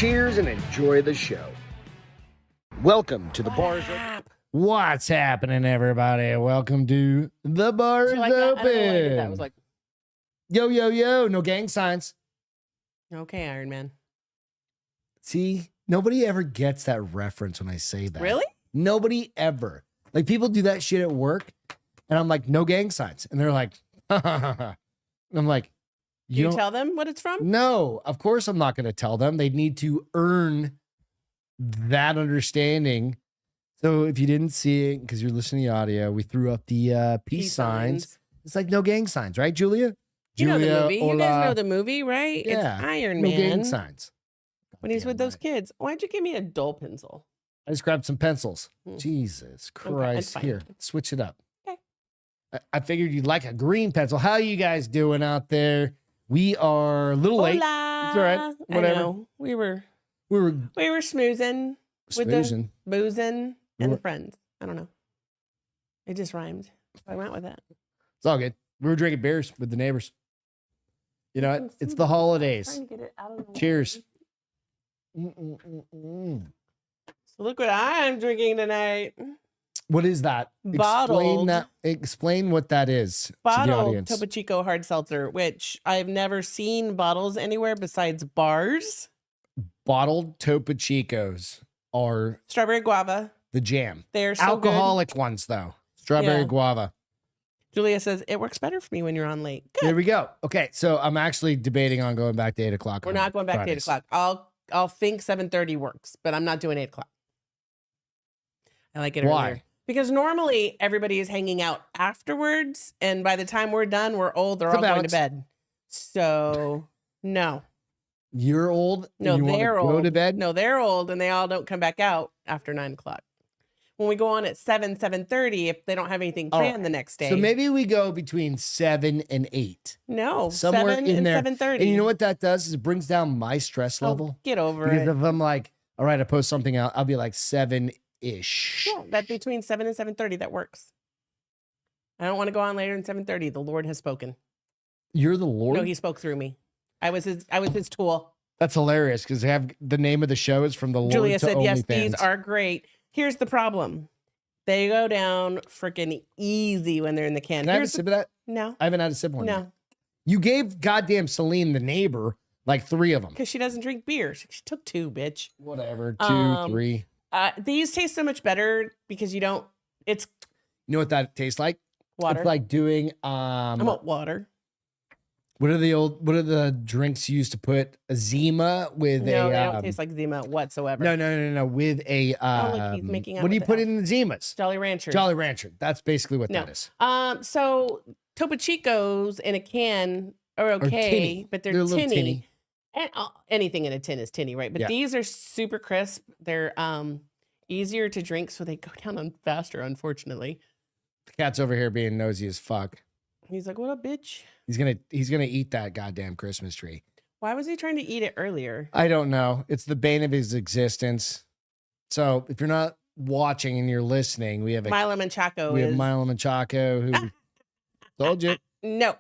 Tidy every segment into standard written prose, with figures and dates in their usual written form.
Cheers and enjoy the show. Welcome to the Bars Open. What's happening, everybody? Welcome to the Bars like that? I don't know why I did Open. that. I was like, Yo, yo, yo, no gang signs. okay, Iron Man. See, nobody ever gets that reference when I say that. Really? Nobody ever. Like, people do that shit at work, and I'm like, no gang signs. And they're like, and I'm like, Do you don't- tell them what it's from? No, of course I'm not going to tell them. They need to earn that understanding. So if you didn't see it, because you're listening to the audio, we threw up the peace signs. It's like no gang signs, right, Julia? You know the Julia, movie. You hola. guys know the movie, right? Yeah. It's Iron No Man. gang signs. When he's Goddamn with those right. kids. Why'd you give me a dull pencil? I just grabbed some pencils. Hmm. Jesus it's Christ. fine. Here, switch it up. Okay. I figured you'd like a green pencil. How you guys doing out there? We are a little late. Hola. It's all right. Whatever. I know. We were We were smoozing with the smoozing. boozing We and were- the friends. I don't know. It just rhymed. I went with that. It's all good. We were drinking beers with the neighbors. You know can what? see It's this. the I'm holidays. trying to get it out of the way. Cheers. So look what I'm drinking tonight. What is that? Explain Bottled. that. Explain what that is to the Bottled audience. Topo Chico hard seltzer, which I've never seen bottles anywhere besides bars. Bottled Topo Chicos are Strawberry guava. the jam. They're so Alcoholic ones though. Strawberry Yeah. guava. good. Julia says it works better for me when you're on late. Good. There we go. Okay, so I'm actually debating on going back to 8 o'clock. We're on not going back Fridays. to 8 o'clock. I'll think 7:30 works, but I'm not doing 8 o'clock. I like it Why? earlier. Because normally everybody is hanging out afterwards, and by the time we're done, we're old. They're It's all a going to balance. bed. So no. You're old. and No, you wanna they're go old. to bed. No, they're old, and they all don't come back out after 9 o'clock. When we go on at 7:30, if they don't have anything All planned right. the next day. So maybe we go between 7 and 8. no, somewhere 7 in and there. 7:30. And you know what that does is it brings down my stress Oh, level. get over Because it. if I'm like, all right, I post something out, I'll be like 7-ish. Yeah, that between 7 and 7:30, that works. I don't want to go on later than 7:30. The Lord has spoken. You're the Lord. No, he spoke through me. I was his tool. That's hilarious because they have the name of the show is from the Lord Julia to said, yes, these OnlyFans. are great. Here's the problem. They go down freaking easy when they're in the can. Can I have a Here's sip of that? no, I haven't had a sip of one yet. no, You gave goddamn Celine, the neighbor, like 3 of them. because she doesn't drink beer. She took 2, bitch. Whatever, 2, Um, 3. These taste so much better because you don't. It's You know what that tastes like? water. It's like doing I want water. what are the drinks you used to put a Zima with No, a they don't taste like Zima whatsoever. no with a Oh, look, he's making out what do with you the put elf. in the Zimas? Jolly Ranchers. Jolly Rancher. That's basically what No. that is. So Topo Chicos in a can are okay, tinny. but they're, They're a little tinny. tinny. And anything in a tin is tinny, right? But Yeah. these are super crisp. They're easier to drink, so they go down on faster, unfortunately. The cat's over here being nosy as fuck. He's like, what up, bitch? He's gonna eat that goddamn Christmas tree. Why was he trying to eat it earlier? I don't know. It's the bane of his existence. So if you're not watching and you're listening, we have Milo Manchaco we have is Milo Machaco who told you. no.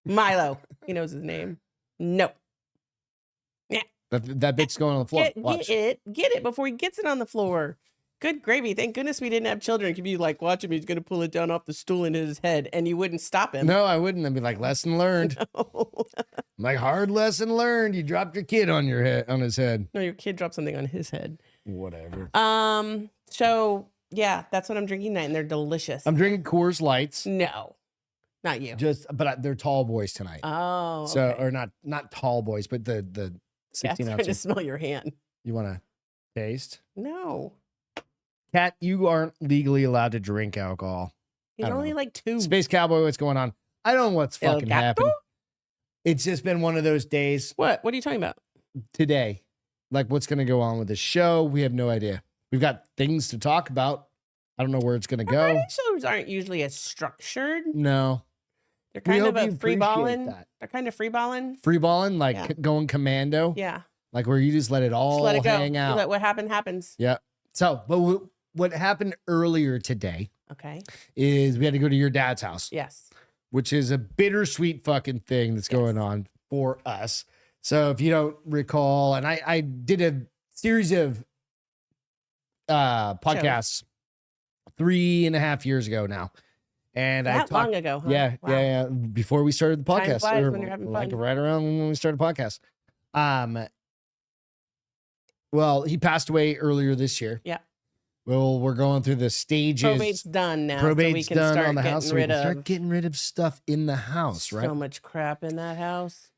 Milo. He knows his name. No. That bitch going on the floor. Watch. Get it before he gets it on the floor. Good gravy. Thank goodness we didn't have children. Could be like, watch him. He's going to pull it down off the stool into his head, and you wouldn't stop him. No, I wouldn't. I'd be like, lesson learned. No. Like, hard lesson learned. You dropped your kid on your head, on his head. No, your kid dropped something on his head. Whatever. So yeah, that's what I'm drinking tonight, and they're delicious. I'm drinking Coors Lights. No, not you. But they're tall boys tonight. Oh, So, okay. or not tall boys, but the Yeah, 16 I'm trying to ounces. smell your hand. You want to taste? No, Kat, you aren't legally allowed to drink alcohol. he's I don't only know. like 2. Space Cowboy, what's going on? I don't know what's El fucking gato? happened. It's just been one of those days What? What are you talking about? today. Like, what's going to go on with the show? We have no idea. We've got things to talk about. I don't know where it's going to go. Friday shows aren't usually as structured. No. They're We kind hope of you a free appreciate balling. that. They're kind of free balling. Free balling, like Yeah. going commando, Yeah, like where you just let it all just let it go. hang out. Let what happened happens. Yeah. So, but what happened earlier today Okay. is we had to go to your dad's house, Yes. which is a bittersweet fucking thing that's going on for us. So if you don't recall, and I did a series of podcasts 3.5 years ago now. And I That talked, long ago, huh? yeah, Wow. yeah, before we started the Time podcast, flies or when you're having like fun. right around when we started the podcast. Well, he passed away earlier this year. Yeah. Well, we're going through the stages. Probate's done now, so we Probate's can done start on the getting house, so we rid can of start getting rid of stuff in the house, right? so much crap in that house.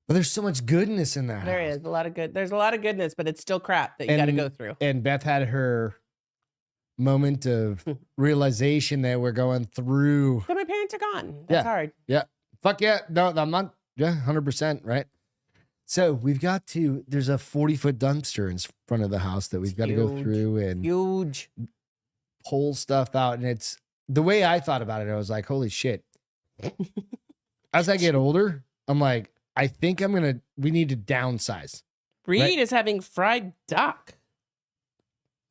But there's so much goodness in that There house. is a lot of good. There's a lot of goodness, but it's still crap that you got to go through. And Beth had her moment of realization that we're going through. So my parents are gone. That's hard. Yeah. Fuck yeah. No, I'm not. Yeah, 100%. Right. So we've got to, there's a 40-foot dumpster in front of the house that we've got to go through and Huge. pull stuff out. And it's the way I thought about it. I was like, holy shit. As I get older, I'm like, I think we need to downsize. Reed is having fried duck.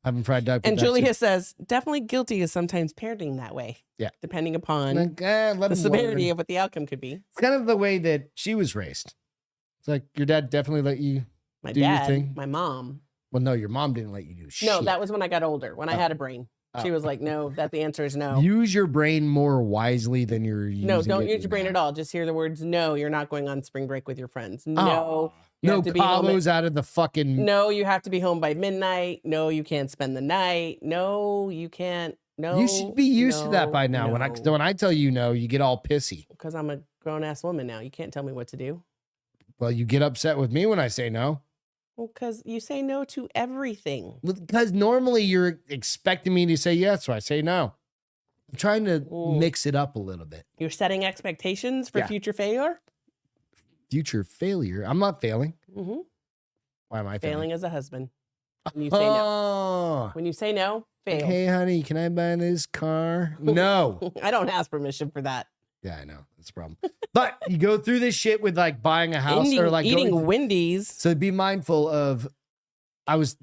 Having fried duck. And Julia says, definitely guilty of sometimes parenting that way. Yeah. Depending upon like, the severity of what the outcome could be. It's kind of the way that she was raised. It's like your dad definitely let you My do your dad, thing. my mom. Well, no, your mom didn't let you do shit. No, that was when I got older, when I had a brain. She was like, no, the answer is no. Use your brain more wisely than you're using No, don't it use your brain now. at all. Just hear the words, no, you're not going on spring break with your friends. No. Oh, you no have to be home Cabos out of the fucking... No, you have to be home by midnight. No, you can't spend the night. No, you can't. No. You should be used to that by now. No. When I tell you no, you get all pissy. Because I'm a grown-ass woman now. You can't tell me what to do. Well, you get upset with me when I say no. Well, because you say no to everything. Because normally you're expecting me to say yes, so I say no. I'm trying to mix it up a little bit. You're setting expectations for future failure? Future failure? I'm not failing. Mm-hmm. Why am I failing as a husband? When you say no. When you say no, fail. Hey, honey, can I buy this car? No. I don't ask permission for that. Yeah, I know. That's a problem. But you go through this shit with like buying a house or like eating Wendy's. So be mindful of, I was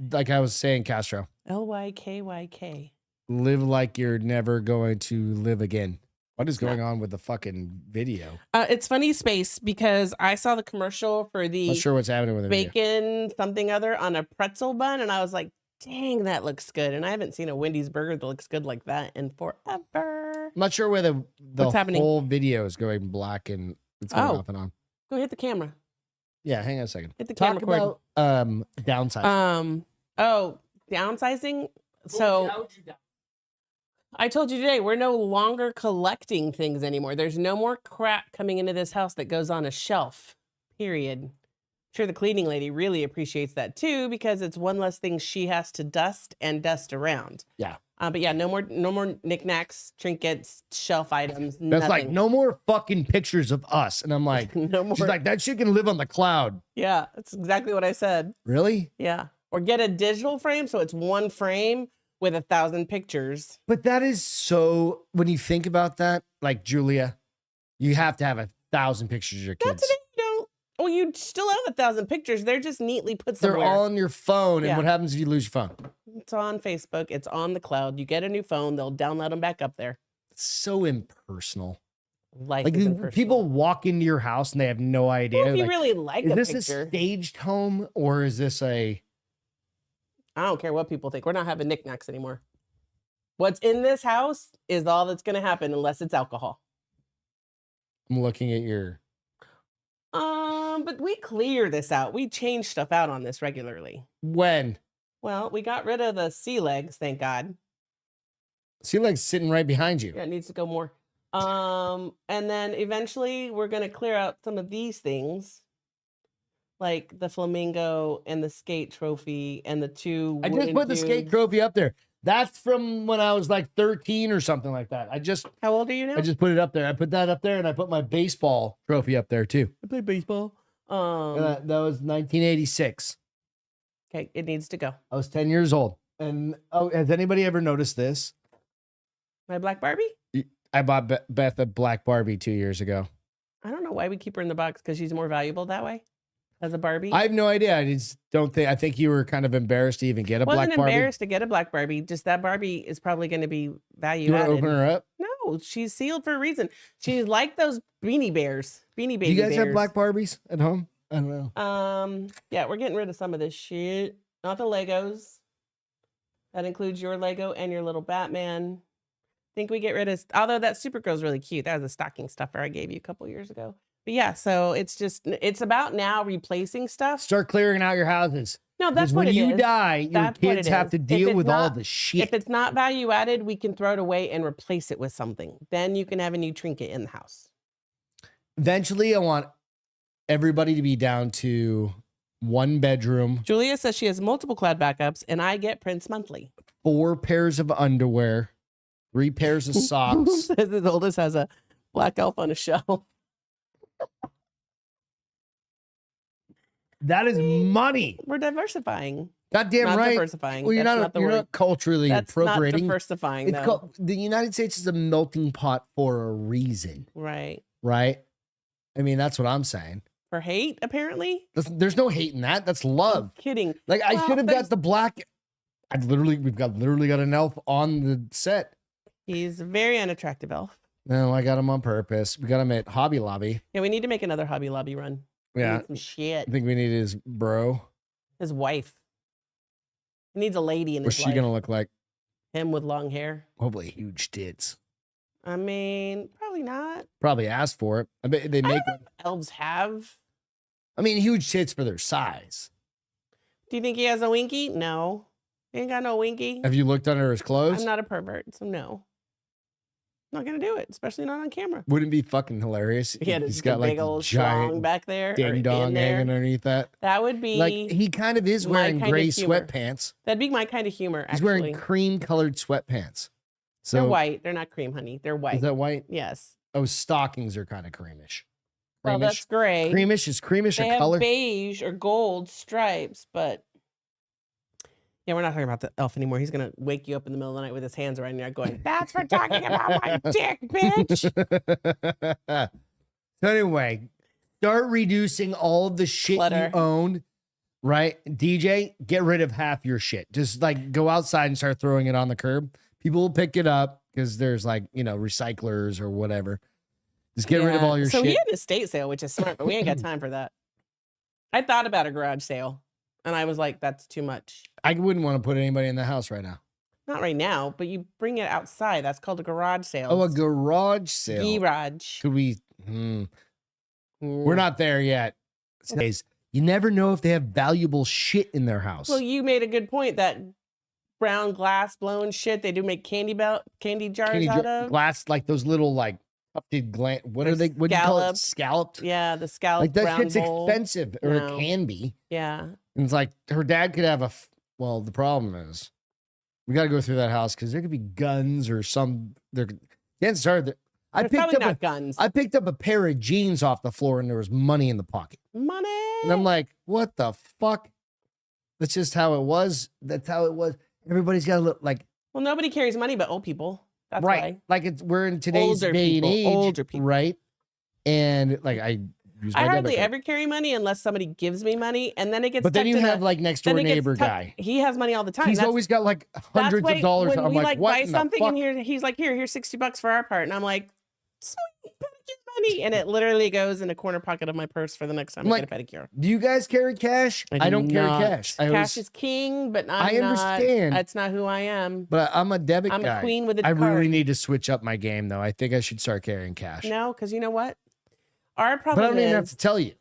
saying, Castro. LYKYK. Live like you're never going to live again. What is going on with the fucking video? It's funny space because I saw the commercial for the Not sure what's happening with the video. bacon something other on a pretzel bun, and I was like, dang, that looks good. And I haven't seen a Wendy's burger that looks good like that in forever. I'm not sure where the What's happening? whole video is going black and it's going off and on. Go hit the camera. Yeah, hang on a second. Hit the Talk camera about downsizing. Downsizing. So I told you today, we're no longer collecting things anymore. There's no more crap coming into this house that goes on a shelf, period. Sure, the cleaning lady really appreciates that too, because it's one less thing she has to dust around. Yeah. But yeah, no more knickknacks, trinkets, shelf items. That's nothing. like, no more fucking pictures of us. And I'm like, no more. She's like, that shit can live on the cloud. Yeah, that's exactly what I said. Really? Yeah. Or get a digital frame so it's one frame with 1,000 pictures. But that is so, when you think about that, like Julia, you have to have 1,000 pictures of your kids. That's it. You don't. Well, you still have 1,000 pictures. They're just neatly put somewhere. They're all on your phone. Yeah. And what happens if you lose your phone? It's on Facebook. It's on the cloud. You get a new phone. They'll download them back up there. It's so impersonal. Life Like is impersonal. people walk into your house and they have no idea. Well, if you like, really like is a this picture. a staged home or is this a... I don't care what people think. We're not having knickknacks anymore. What's in this house is all that's going to happen unless it's alcohol. I'm looking at your... But we clear this out. We change stuff out on this regularly. When? Well, we got rid of the sea legs, thank God. Sea Leg's sitting right behind you. Yeah, it needs to go more. And then eventually we're going to clear out some of these things, like the flamingo and the skate trophy and the two. I just put the skate trophy up there. That's from when I was like 13 or something like that. How old are you now? I just put it up there. I put that up there and I put my baseball trophy up there too. I play baseball. That was 1986. Okay, it needs to go. I was 10 years old. And has anybody ever noticed this? My black Barbie? I bought Beth a black Barbie 2 years ago. I don't know why we keep her in the box, because she's more valuable that way as a Barbie. I have no idea. I just don't think. I think you were kind of embarrassed to even get a black Barbie. Wasn't embarrassed to get a black Barbie. Just that Barbie is probably going to be value You want to added. open her up? No, she's sealed for a reason. She's like those Beanie Bears. Beanie Baby You guys bears. have black Barbies at home? I don't know. Yeah, we're getting rid of some of this shit. Not the Legos. That includes your Lego and your little Batman. Think we get rid of, although that Supergirl's really cute. That was a stocking stuffer I gave you a couple years ago. But yeah, so it's about now replacing stuff. Start clearing out your houses. No, that's when what it you is. die, your That's what kids it have is. to If deal it's with all not- the shit. If it's not value added, we can throw it away and replace it with something. Then you can have a new trinket in the house. Eventually, I want everybody to be down to 1 bedroom, Julia says she has multiple cloud backups, and I get prints monthly. 4 pairs of underwear, 3 pairs of socks. Says his oldest has a black elf on a shelf. That is money. We're diversifying. Goddamn Not right. diversifying. Well, you're That's not the you're word. not culturally That's not appropriating. diversifying, It's though. called, the United States is a melting pot for a reason, Right. right? I mean, that's what I'm saying. For hate, apparently? There's no hate in that. That's love. Kidding. Like I Well, should have there's- got the black. We've literally got an elf on the set. He's a very unattractive elf. No, I got him on purpose. We got him at Hobby Lobby. Yeah, we need to make another Hobby Lobby run. We Yeah, need some shit. I think we need his bro. His wife. He needs a lady in What's his she life. gonna look like? Him with long hair. Hopefully, huge tits. I mean, probably not. Probably asked for it. I bet they make. Elves have. I mean, huge tits for their size. Do you think he has a winky? No. He ain't got no winky. Have you looked under his clothes? I'm not a pervert, so no. Not gonna do it, especially not on camera. Wouldn't it be fucking hilarious? He if had he's a got like big a old schlong giant back there. or ding dong in there. hanging underneath that. That would be Like he kind of is my wearing kind of gray humor. sweatpants. that'd be my kind of humor, He's actually. wearing cream colored sweatpants. So They're white. They're not cream, honey. They're white. is that white? Yes. Oh, stockings are kind of creamish. Well, that's gray. Creamish is creamish They a have color. beige or gold stripes, but yeah, we're not talking about the elf anymore. He's gonna wake you up in the middle of the night with his hands around your neck going, "That's for talking about my dick, bitch." So anyway, start reducing all of the shit Clutter. you own. Right, DJ, get rid of half your shit. Just like go outside and start throwing it on the curb. People will pick it up because there's like recyclers or whatever. Just get rid of Yeah. all your So shit. he had an estate sale, which is smart, but we ain't got time for that. I thought about a garage sale, and I was like, "That's too much." I wouldn't want to put anybody in the house right now. Not right now, but you bring it outside. That's called a garage sale. Oh, a garage sale. garage. Could we? We're not there yet. Says you never know if they have valuable shit in their house. Well, you made a good point. That brown glass blown shit they do make candy jars Candy out of. glass, like those little like tufted what Or are they? What do you call it? scalloped. Scalloped. Yeah, the scallop Like that brown shit's bowl. expensive, or No. it can be. Yeah. And it's like her dad could have well, the problem is we got to go through that house because there could be guns or some. Chances are that There's probably not guns. I picked up a pair of jeans off the floor and there was money in the pocket. Money. And I'm like, what the fuck? That's just how it was. That's how it was. Everybody's got to look like Well, nobody carries money but old people. That's right. why. Like we're in today's Older day people, and age, older people. right? And like I use my I debit hardly card. ever carry money unless somebody gives me money, and then it gets. But then tucked you in have like next door then it gets neighbor tucked- guy. He has money all the time. He's That's- always got like that's hundreds why of dollars. When I'm we like, like what buy in the something, fuck? and he's like, here's $60 for our part, and I'm like, sweet pedicure money, and it literally goes in a corner pocket of my purse for the next time I'm I get a pedicure. Do you guys carry cash? I don't carry not. cash. Cash is king, but I understand. That's not who I am. But I'm a debit I'm guy. a queen with a I card. really need to switch up my game though. I think I should start carrying cash. No, because you know what? Our but problem I don't even have is to tell you.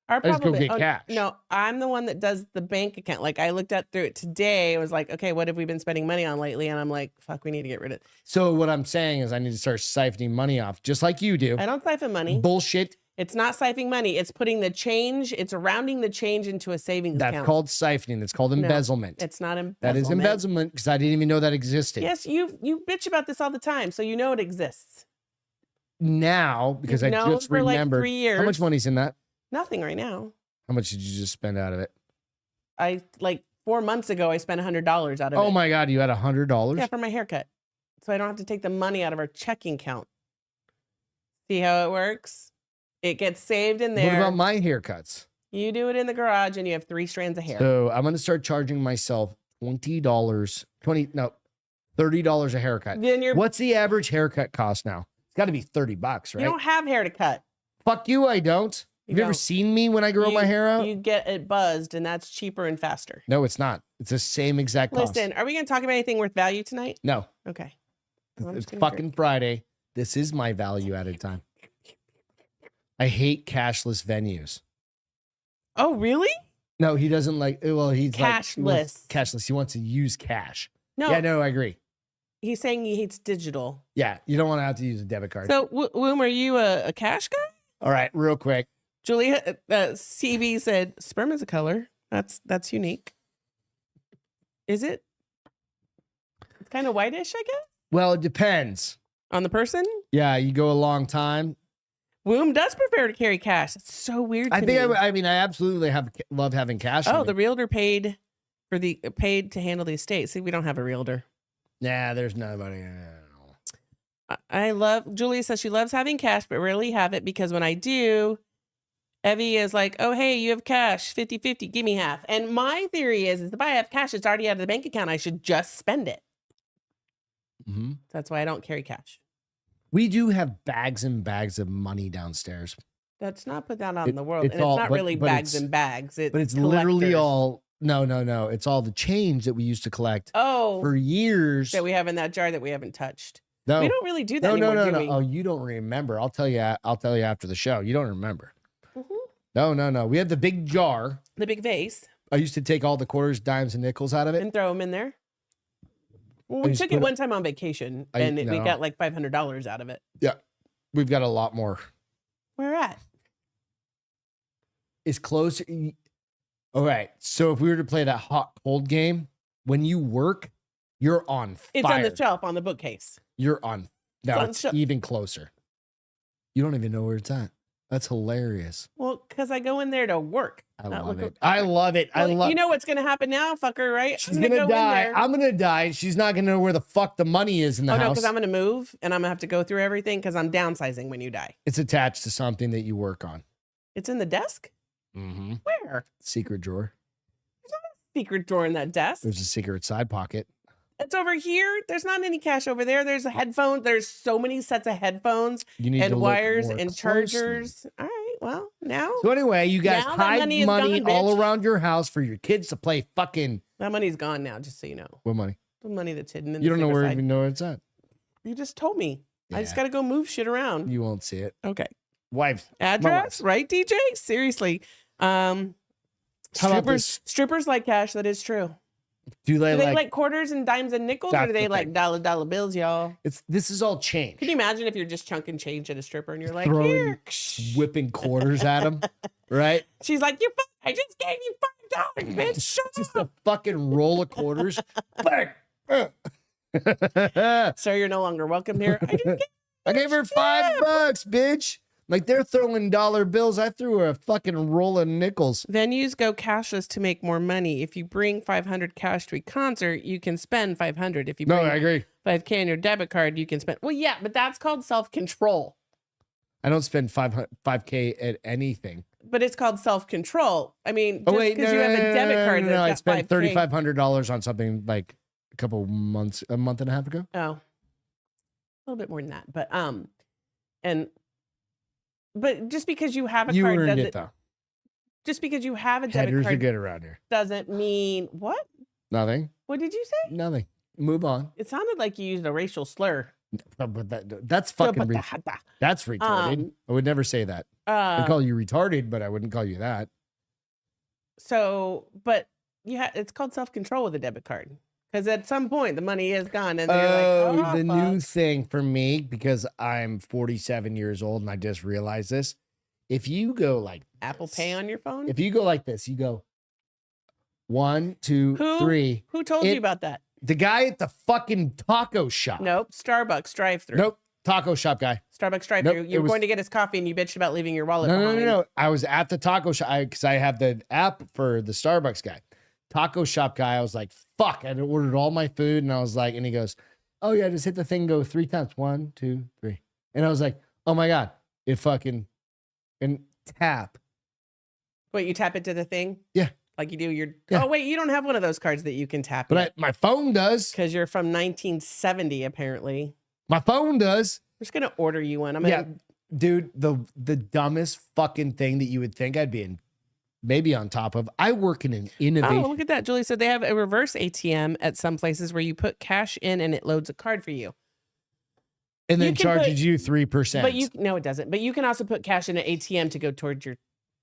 our I just go problem. get cash. No, I'm the one that does the bank account. Like I looked through it today. I was like, okay, what have we been spending money on lately? And I'm like, fuck, we need to get rid of it. So what I'm saying is I need to start siphoning money off, just like you do. I don't siphon money. Bullshit. It's not siphoning money. It's putting the change. It's rounding the change into a savings That's account. called siphoning. That's called embezzlement. It's not embezzlement. That is embezzlement because I didn't even know that existed. Yes, you bitch about this all the time, so you know it exists. Now, because You've I known just for like remembered 3 years. how much money's in that. Nothing right now. How much did you just spend out of it? I like 4 months ago I spent $100 out of it. Oh my God, you had $100? Yeah, for my haircut. So I don't have to take the money out of our checking account. See how it works? It gets saved in there. What about my haircuts? You do it in the garage and you have 3 strands of hair. So I'm going to start charging myself $30 a haircut. Then you're What's the average haircut cost now? It's got to be $30, right? you don't have hair to cut. Fuck you, I don't. Have you ever seen me when I grow my hair out? You get it buzzed, and that's cheaper and faster. No, it's not. It's the same exact cost. Listen, are we going to talk about anything worth value tonight? No. Okay. It's fucking Friday. This is my value added time. I hate cashless venues. Oh, really? No, he doesn't like. Well, he's cashless. Cashless. He wants to use cash. No. Yeah, no, I agree. He's saying he hates digital. Yeah, you don't want to have to use a debit card. So, Woom, are you a cash guy? All right, real quick. Julia, CV said sperm is a color. That's unique. Is it? It's kind of whitish, I guess. Well, it depends on the person. Yeah, you go a long time. Woom does prefer to carry cash. It's so weird. To me. I mean, I absolutely love having cash. Oh, the realtor paid to handle the estate. See, we don't have a realtor. Nah, there's nobody. I love. Julia says she loves having cash, but rarely have it because when I do, Evie is like, "Oh, hey, you have cash, 50-50, give me half." And my theory is if I have cash, it's already out of the bank account. I should just spend it. Mm-hmm. That's why I don't carry cash. We do have bags and bags of money downstairs. That's not put that out in the world. It's And all, it's not really bags and bags. But it's literally all, no. It's all the change that we used to collect for years. That we have in that jar that we haven't touched. No. We don't really do that anymore, do we? Oh, you don't remember. I'll tell you after the show. You don't remember. Mm-hmm. No. We had the big jar. The big vase. I used to take all the quarters, dimes, and nickels out of it. And throw them in there. Well, we took it one time on vacation, and we got like $500 out of it. Yeah. We've got a lot more. Where at? It's closer. All right. So if we were to play that hot cold game, when you work, you're on fire. It's on the shelf on the bookcase. You're on. Now it's even closer. You don't even know where it's at. That's hilarious. Well, because I go in there to work. I love it. I love it. You know what's going to happen now, fucker, right? She's going to die. I'm going to die. She's not going to know where the fuck the money is in the house. Oh, no, because I'm going to move and I'm going to have to go through everything because I'm downsizing when you die. It's attached to something that you work on. It's in the desk? Mm-hmm. Where? Secret drawer. There's not a secret drawer in that desk. There's a secret side pocket. It's over here. There's not any cash over there. There's a headphone. There's so many sets of headphones and wires and chargers. All right. Well, now. So anyway, you guys hide money all around your house for your kids to play fucking. That money's gone now, just so you know. What money? The money that's hidden in you don't know where even know where it's at. You just told me. Yeah. I just got to go move shit around. You won't see it. Okay. Wife. Address, right, DJ? Seriously. Strippers like cash. That is true. Do they like quarters and dimes and nickels, or do they like dollar bills, y'all? This is all change. Can you imagine if you're just chunking change at a stripper and you're like, here, whipping quarters at them, right? She's like, I just gave you $5, bitch. Shut up. Just a fucking roll of quarters. Sir, you're no longer welcome here. I gave her $5, bitch. Like they're throwing dollar bills. I threw her a fucking roll of nickels. Venues go cashless to make more money. If you bring $500 cash to a concert, you can spend $500. If you bring I agree. $5K on your debit card, you can spend. Well, yeah, but that's called self-control. I don't spend $5K at anything. But it's called self-control. I mean, just because you have a debit card. No, I spent $3,500 on something like a month and a half ago. Oh, a little bit more than that, but just because you have a card earned it though. Just because you have a debit card are good around here. Doesn't mean what? Nothing. What did you say? Nothing. Move on. It sounded like you used a racial slur. But that's fucking that's retarded. I would never say that. I'd call you retarded, but I wouldn't call you that. So, but it's called self-control with a debit card. Because at some point the money is gone, and they're like, the new thing for me, because I'm 47 years old and I just realized this. If you go like Apple Pay on your phone, if you go like this, you go 1, 2, 3. Who told you about that? The guy at the fucking taco shop. Nope, Starbucks drive-through. Nope, taco shop guy. Starbucks drive-through. You were going to get his coffee, and you bitched about leaving your wallet behind. No. I was at the taco shop because I have the app for the Starbucks guy. Taco shop guy, I was like, fuck. I ordered all my food, and I was like, and he goes, oh yeah, just hit the thing, go 3 times. 1, 2, 3. And I was like, oh my God, it fucking, and tap. Wait, you tap into the thing? Yeah. Like you do oh wait, you don't have one of those cards that you can tap. But my phone does. Because you're from 1970, apparently. My phone does. I'm just gonna order you one. dude, the dumbest fucking thing that you would think I'd be maybe on top of. I work in an innovation. Oh, look at that. Julie said they have a reverse ATM at some places where you put cash in and it loads a card for you. And then charges you 3%. But no, it doesn't. But you can also put cash in an ATM to go towards your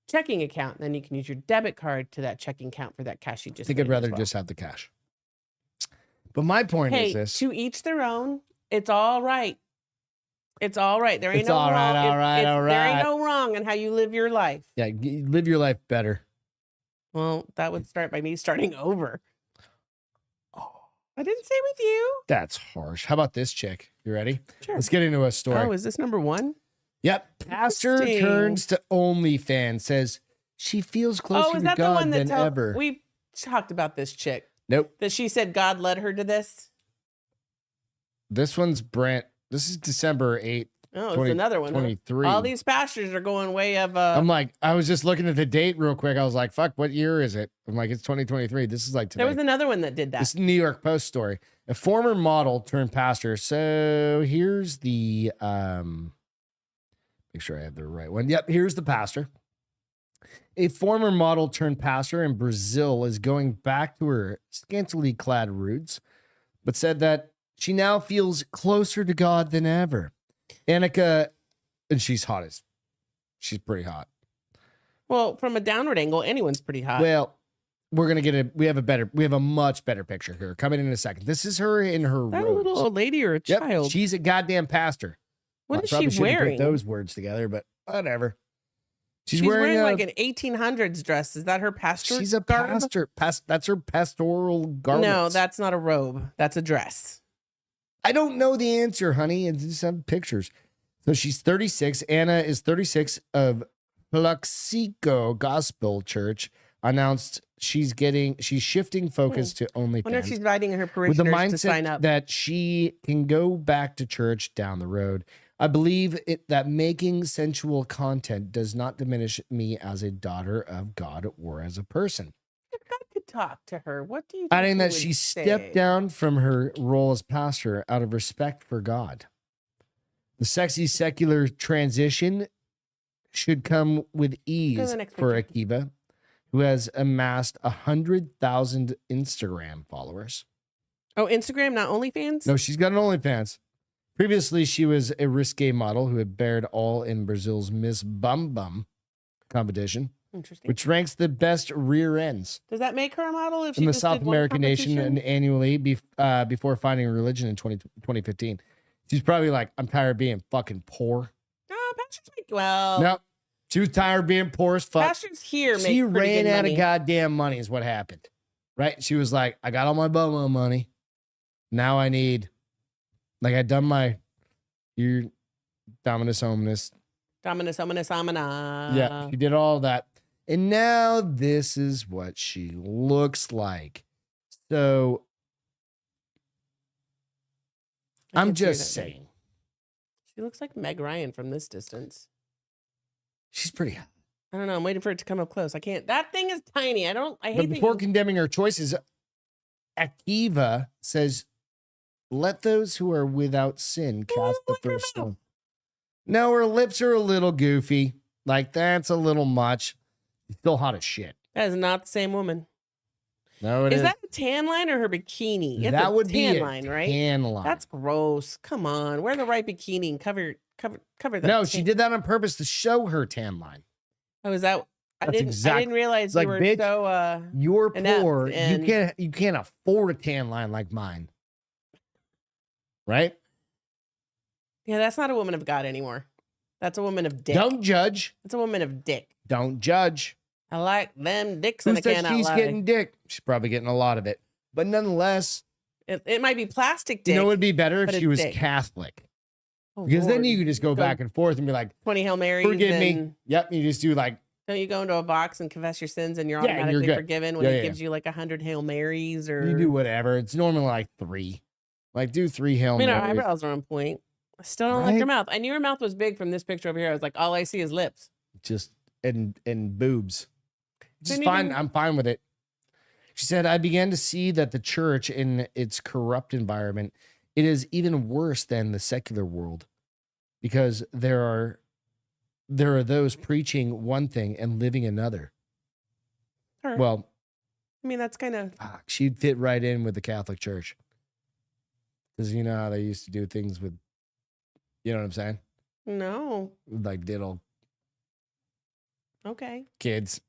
checking account. And then you can use your debit card to that checking account for that cash you just. I think I'd rather just have the cash. But my point is this: to each their own. It's all right. It's all right. There ain't It's no all right, wrong. all right, all There ain't right. no wrong in how you live your life. Yeah, live your life better. Well, that would start by me starting over. I didn't say with you. That's harsh. How about this chick? You ready? Sure. Let's get into a story. Oh, is this number one? Yep. Pastor Interesting. turns to OnlyFans, says she feels closer is to that the God one that than ever. We've talked about this chick. Nope. That she said God led her to this. This one's Brent. This is December 8th. Oh, it's another one. 23. All these pastors are going way of. I'm like, I was just looking at the date real quick. I was like, fuck, what year is it? I'm like, it's 2023. This is like today. There was another one that did that. This is a New York Post story. A former model turned pastor. So here's the make sure I have the right one. Yep, here's the pastor. A former model turned pastor in Brazil is going back to her scantily clad roots, but said that she now feels closer to God than ever. Annika, and she's pretty hot. Well, from a downward angle, anyone's pretty hot. Well, we have a much better picture here coming in a second. This is her in her Is that a robes. little old lady or a Yep, child? she's a goddamn pastor. What I is probably she shouldn't wearing? Put those words together, but whatever. She's wearing like an 1800s dress. Is that her pastor? She's a garb? pastor. That's her pastoral garment. No, that's not a robe. That's a dress. I don't know the answer, honey. It's just some pictures. So she's 36. Anna is 36 of Plaxico Gospel Church. Announced she's shifting focus to OnlyFans. I wonder if she's inviting her with parishioners the to sign mindset up. that she can go back to church down the road. I believe that making sensual content does not diminish me as a daughter of God or as a person. If God could talk to her, what do you think Adding he that would she say? stepped down from her role as pastor out of respect for God. The sexy secular transition should come with ease for Akiva, who has amassed 100,000 Instagram followers. Oh, Instagram, not OnlyFans? No, she's got an OnlyFans. Previously, she was a risque model who had bared all in Brazil's Miss Bum Bum competition, Interesting. which ranks the best rear ends Does that make her a model if she in the just South did one American nation competition? and annually before finding religion in 2015. She's probably like, I'm tired of being fucking poor. No, pastors make well. Nope. She was tired of being poor as fuck. Pastors here make She pretty ran good out money. of goddamn money is what happened. Right? She was like, I got all my bum money. Now I need, like, I done my, your Dominus Omnis. Dominus Ominous Omina. Yeah, she did all that. And now this is what she looks like. So I I'm can see her just that way. saying. She looks like Meg Ryan from this distance. She's pretty hot. I don't know. I'm waiting for it to come up close. I can't. That thing is tiny. I But hate that before you- condemning her choices, Akiva says, let those who are without sin cast the look at her first stone. No, her lips are a little goofy. Like, that's a little much. She's still hot as shit. That is not the same woman. No, it Is is. that a tan line or her bikini? It's That a would be tan a line, right? tan line. That's gross. Come on, wear the right bikini and cover the. No, tan- she did that on purpose to show her tan line. Oh, is that? I That's didn't. I exact- didn't realize It's you like, were bitch, so. You're inept poor. and- You can't afford a tan line like mine. Right? Yeah, that's not a woman of God anymore. That's a woman of dick. Don't judge. That's a woman of dick. Don't judge. I like them dicks Who and I says cannot she's lie. getting dick? She's probably getting a lot of it. But nonetheless, It might be plastic dick. you know, it would be better but if she it's was dick. Catholic. Oh, Because then Lord. you could just go back and forth and be like, 20 Hail Marys. forgive me. and Yep. You just do like, Don't you go into a box and confess your sins and you're Yeah, and you're automatically good. forgiven when Yeah, it yeah, gives you like 100 Hail Marys or. you do whatever. It's normally like 3. Like, do 3 Hail I mean, our Marys. eyebrows are on point. I still don't like Right? her mouth. I knew her mouth was big from this picture over here. I was like, all I see is lips. Just and boobs. Just Didn't fine. even- I'm fine with it. She said, I began to see that the church in its corrupt environment, it is even worse than the secular world because there are there are those preaching one thing and living another. Her. Well, I mean, that's kind of. she'd fit right in with the Catholic Church. Because you know how they used to do things with, you know what I'm saying? No. Like diddle Okay. kids.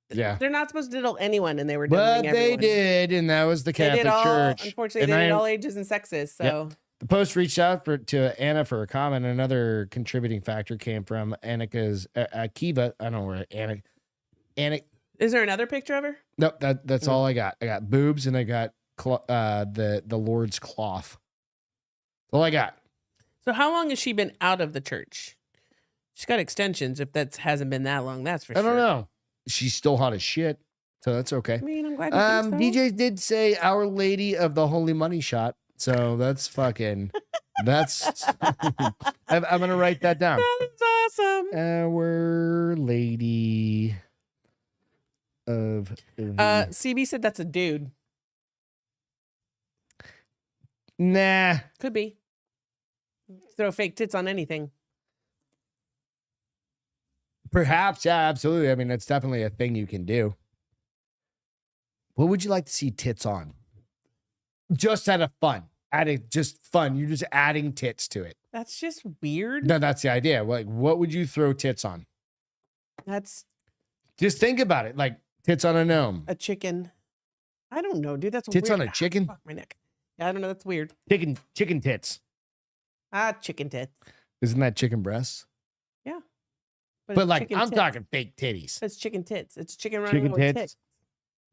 Yeah. They're not supposed to diddle anyone, and they were But diddling they everyone. did, and that was the They Catholic did all, Church. unfortunately, And they did I- all ages and sexes. So The Post reached out to Anna for a comment. Another contributing factor came from Annika's Akiva. I don't know where Anna. is there another picture of her? Nope, that's all I got. I got boobs and I got the Lord's cloth. That's all I got. So how long has she been out of the church? She's got extensions. If that hasn't been that long, that's for I sure. don't know. She's still hot as shit, so that's okay. I mean, I'm glad you think so. DJ did say Our Lady of the Holy Money Shot, so that's fucking. That's. I'm gonna write that down. That's awesome. Our Lady of. CB said that's a dude. Nah. Could be. Throw fake tits on anything. Perhaps, yeah, absolutely. I mean, that's definitely a thing you can do. What would you like to see tits on? Just out of fun. Just fun. You're just adding tits to it. That's just weird. No, that's the idea. Like, what would you throw tits on? That's Just think about it. Like tits on a gnome. a chicken. I don't know, dude. That's Tits weird. on a chicken? Fuck my neck. Yeah, I don't know. That's weird. Chicken tits. Chicken tits. Isn't that chicken breasts? But But it's like, chicken I'm tits. talking fake titties. It's chicken tits. It's chicken running Chicken around with tits. tits.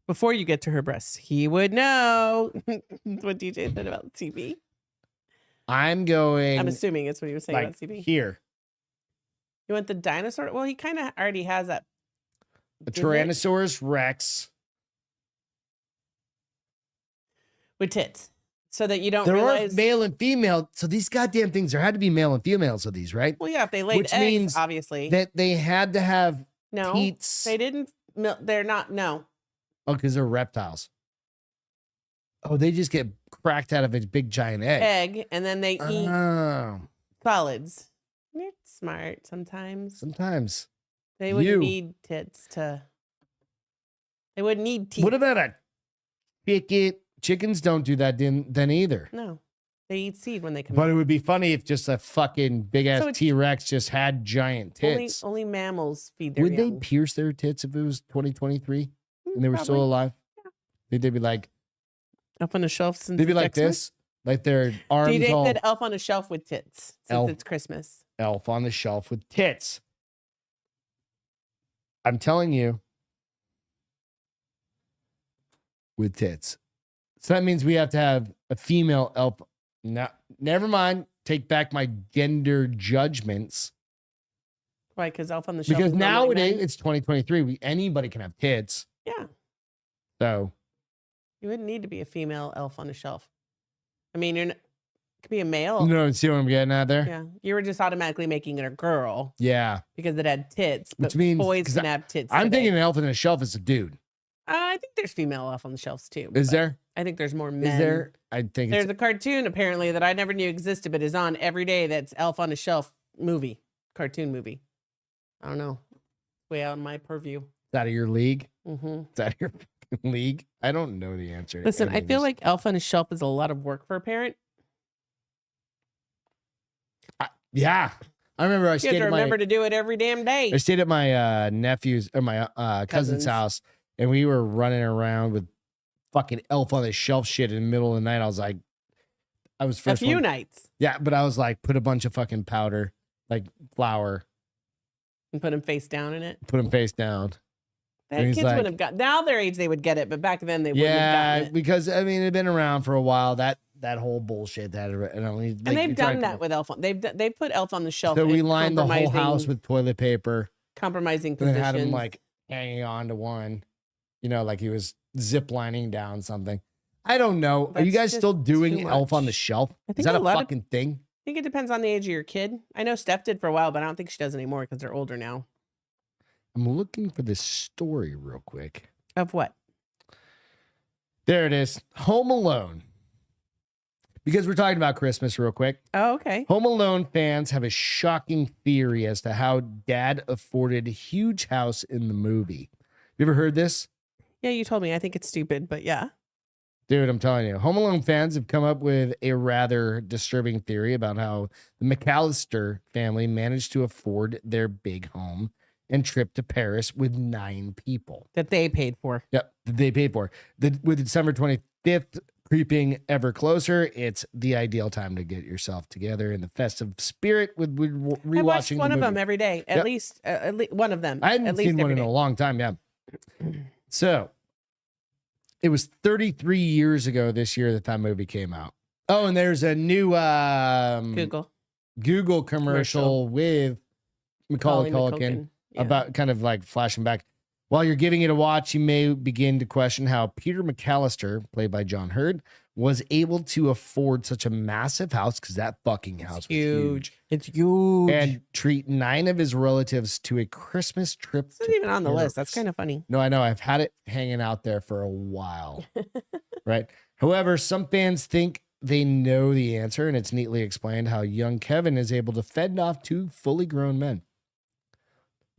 Before you get to her breasts, he would know. That's what DJ said about CB. I'm going. I'm assuming it's what he was saying like about CB. here. You want the dinosaur? Well, he kind of already has that. A Didn't it? Tyrannosaurus Rex. With tits. So that you don't There realize. are male and female. So these goddamn things, there had to be male and females of these, right? Well, yeah, if they laid Which eggs, means obviously. That they had to have No, teats. they didn't. They're not. No. Oh, because they're reptiles. Oh, they just get cracked out of a big giant egg. Egg, and then they eat Oh, solids. You're smart sometimes. sometimes. They wouldn't You. need tits to. They wouldn't need teeth. What about a chicken? Chickens don't do that then either. No, they eat seed when they come. But out. it would be funny if just a fucking big ass So it's- T-Rex just had giant tits. Only mammals feed their Would they young. pierce their tits if it was 2023 and they were still Probably. alive? They'd be like, Up on a shelf since they'd be it's like Xmas? this, like their arms DJ all said elf on a shelf with tits since Elf. it's Christmas. elf on the shelf with tits. I'm telling you, with tits. So that means we have to have a female elf. No, never mind. Take back my gender judgments. Why? Because elf on the shelf. Because is normally nowadays men? it's 2023. Anybody can have tits. Yeah, So you wouldn't need to be a female elf on a shelf. I mean, it could be a male. you know, see what I'm getting at there? Yeah, you were just automatically making it a girl Yeah. because it had tits. But Which means- boys 'cause can have tits. I'm today. thinking an elf on the shelf is a dude. I think there's female elf on the shelves too. Is but there? I think there's more men. Is there? I think There's it's a cartoon apparently that I never knew existed, but is on every day. That's Elf on a Shelf cartoon movie. I don't know, way out of my purview. out of your league. Hmm It's out of your fucking league. I don't know the answer. to Listen, any I of feel this. like Elf on a Shelf is a lot of work for a parent. Yeah. I remember I You have stayed to at remember my to do it every damn day. I stayed at my nephew's or my cousin's Cousins. house, and we were running around with fucking elf on the shelf shit in the middle of the night. I was like, I was A first few one- nights Yeah, but I was like, put a bunch of fucking powder, like flour, and put him face down in it. put him face down. That And he's kids like- wouldn't have got. Now their age, they would get it, but back then they wouldn't have Yeah, gotten it. because I mean, it'd been around for a while. That whole bullshit that and only And they've done that with Elf on. They've put Elf on the Shelf. So we in lined the whole house compromising- with toilet paper. compromising And then positions. had him like hanging on to one, like he was zip lining down something. I don't know. Are you That's guys just still doing too Elf on the much. Shelf? I Is think that a a lot of- fucking thing? I think it depends on the age of your kid. I know Steph did for a while, but I don't think she does anymore because they're older now. I'm looking for this story real quick. Of what? There it is. Home Alone. because we're talking about Christmas real quick. Oh, okay. Home Alone fans have a shocking theory as to how Dad afforded a huge house in the movie. You ever heard this? Yeah, you told me. I think it's stupid, but yeah. Dude, I'm telling you, Home Alone fans have come up with a rather disturbing theory about how the McAllister family managed to afford their big home and trip to Paris with 9 people. That they paid for. Yep, that they paid for. With December 25th creeping ever closer, it's the ideal time to get yourself together in the festive spirit with rewatching I watched one the of movie. them every day. At least one of them. I hadn't at least seen one every in day. a long time, yeah. So, it was 33 years ago this year that movie came out. Oh, and there's a new Google commercial with Macaulay Culkin about kind of like flashing back. While you're giving it a watch, you may begin to question how Peter McAllister, played by John Hurd, was able to afford such a massive house, because that fucking house was huge. It's huge. And treat 9 of his relatives to a Christmas trip. It's not even on the list. That's kind of funny. No, I know. I've had it hanging out there for a while. Right. However, some fans think they know the answer, and it's neatly explained how young Kevin is able to fend off 2 fully grown men.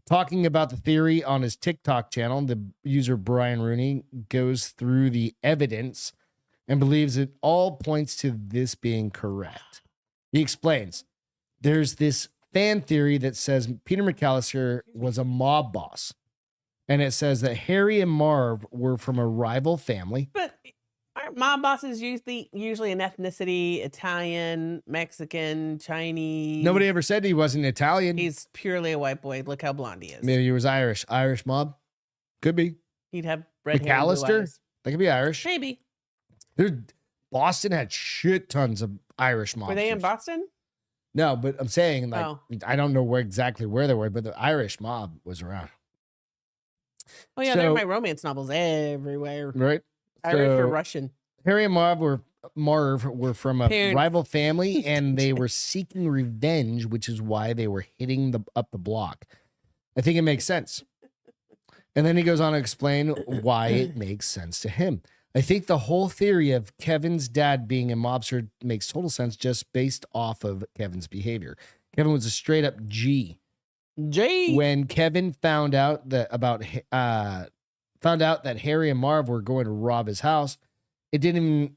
Talking about the theory on his TikTok channel, the user Brian Rooney goes through the evidence and believes it all points to this being correct. He explains, there's this fan theory that says Peter McAllister was a mob boss. And it says that Harry and Marv were from a rival family. But aren't mob bosses usually an ethnicity? Italian, Mexican, Chinese. Nobody ever said he wasn't Italian. He's purely a white boy. Look how blonde he is. Maybe he was Irish. Irish mob? Could be. He'd have red hair and blue McAllister? eyes. They could be Irish. Maybe. Boston had shit tons of Irish mobsters. Were they in Boston? No, but I'm saying, like, I don't know exactly where they were, but the Irish mob was around. Oh, yeah, they're in my romance novels everywhere. Right? Irish or Russian. Harry and Marv were from a Parents. rival family, and they were seeking revenge, which is why they were hitting up the block. I think it makes sense. And then he goes on to explain why it makes sense to him. I think the whole theory of Kevin's dad being a mobster makes total sense just based off of Kevin's behavior. Kevin was a straight up G. When Kevin found out that Harry and Marv were going to rob his house, it didn't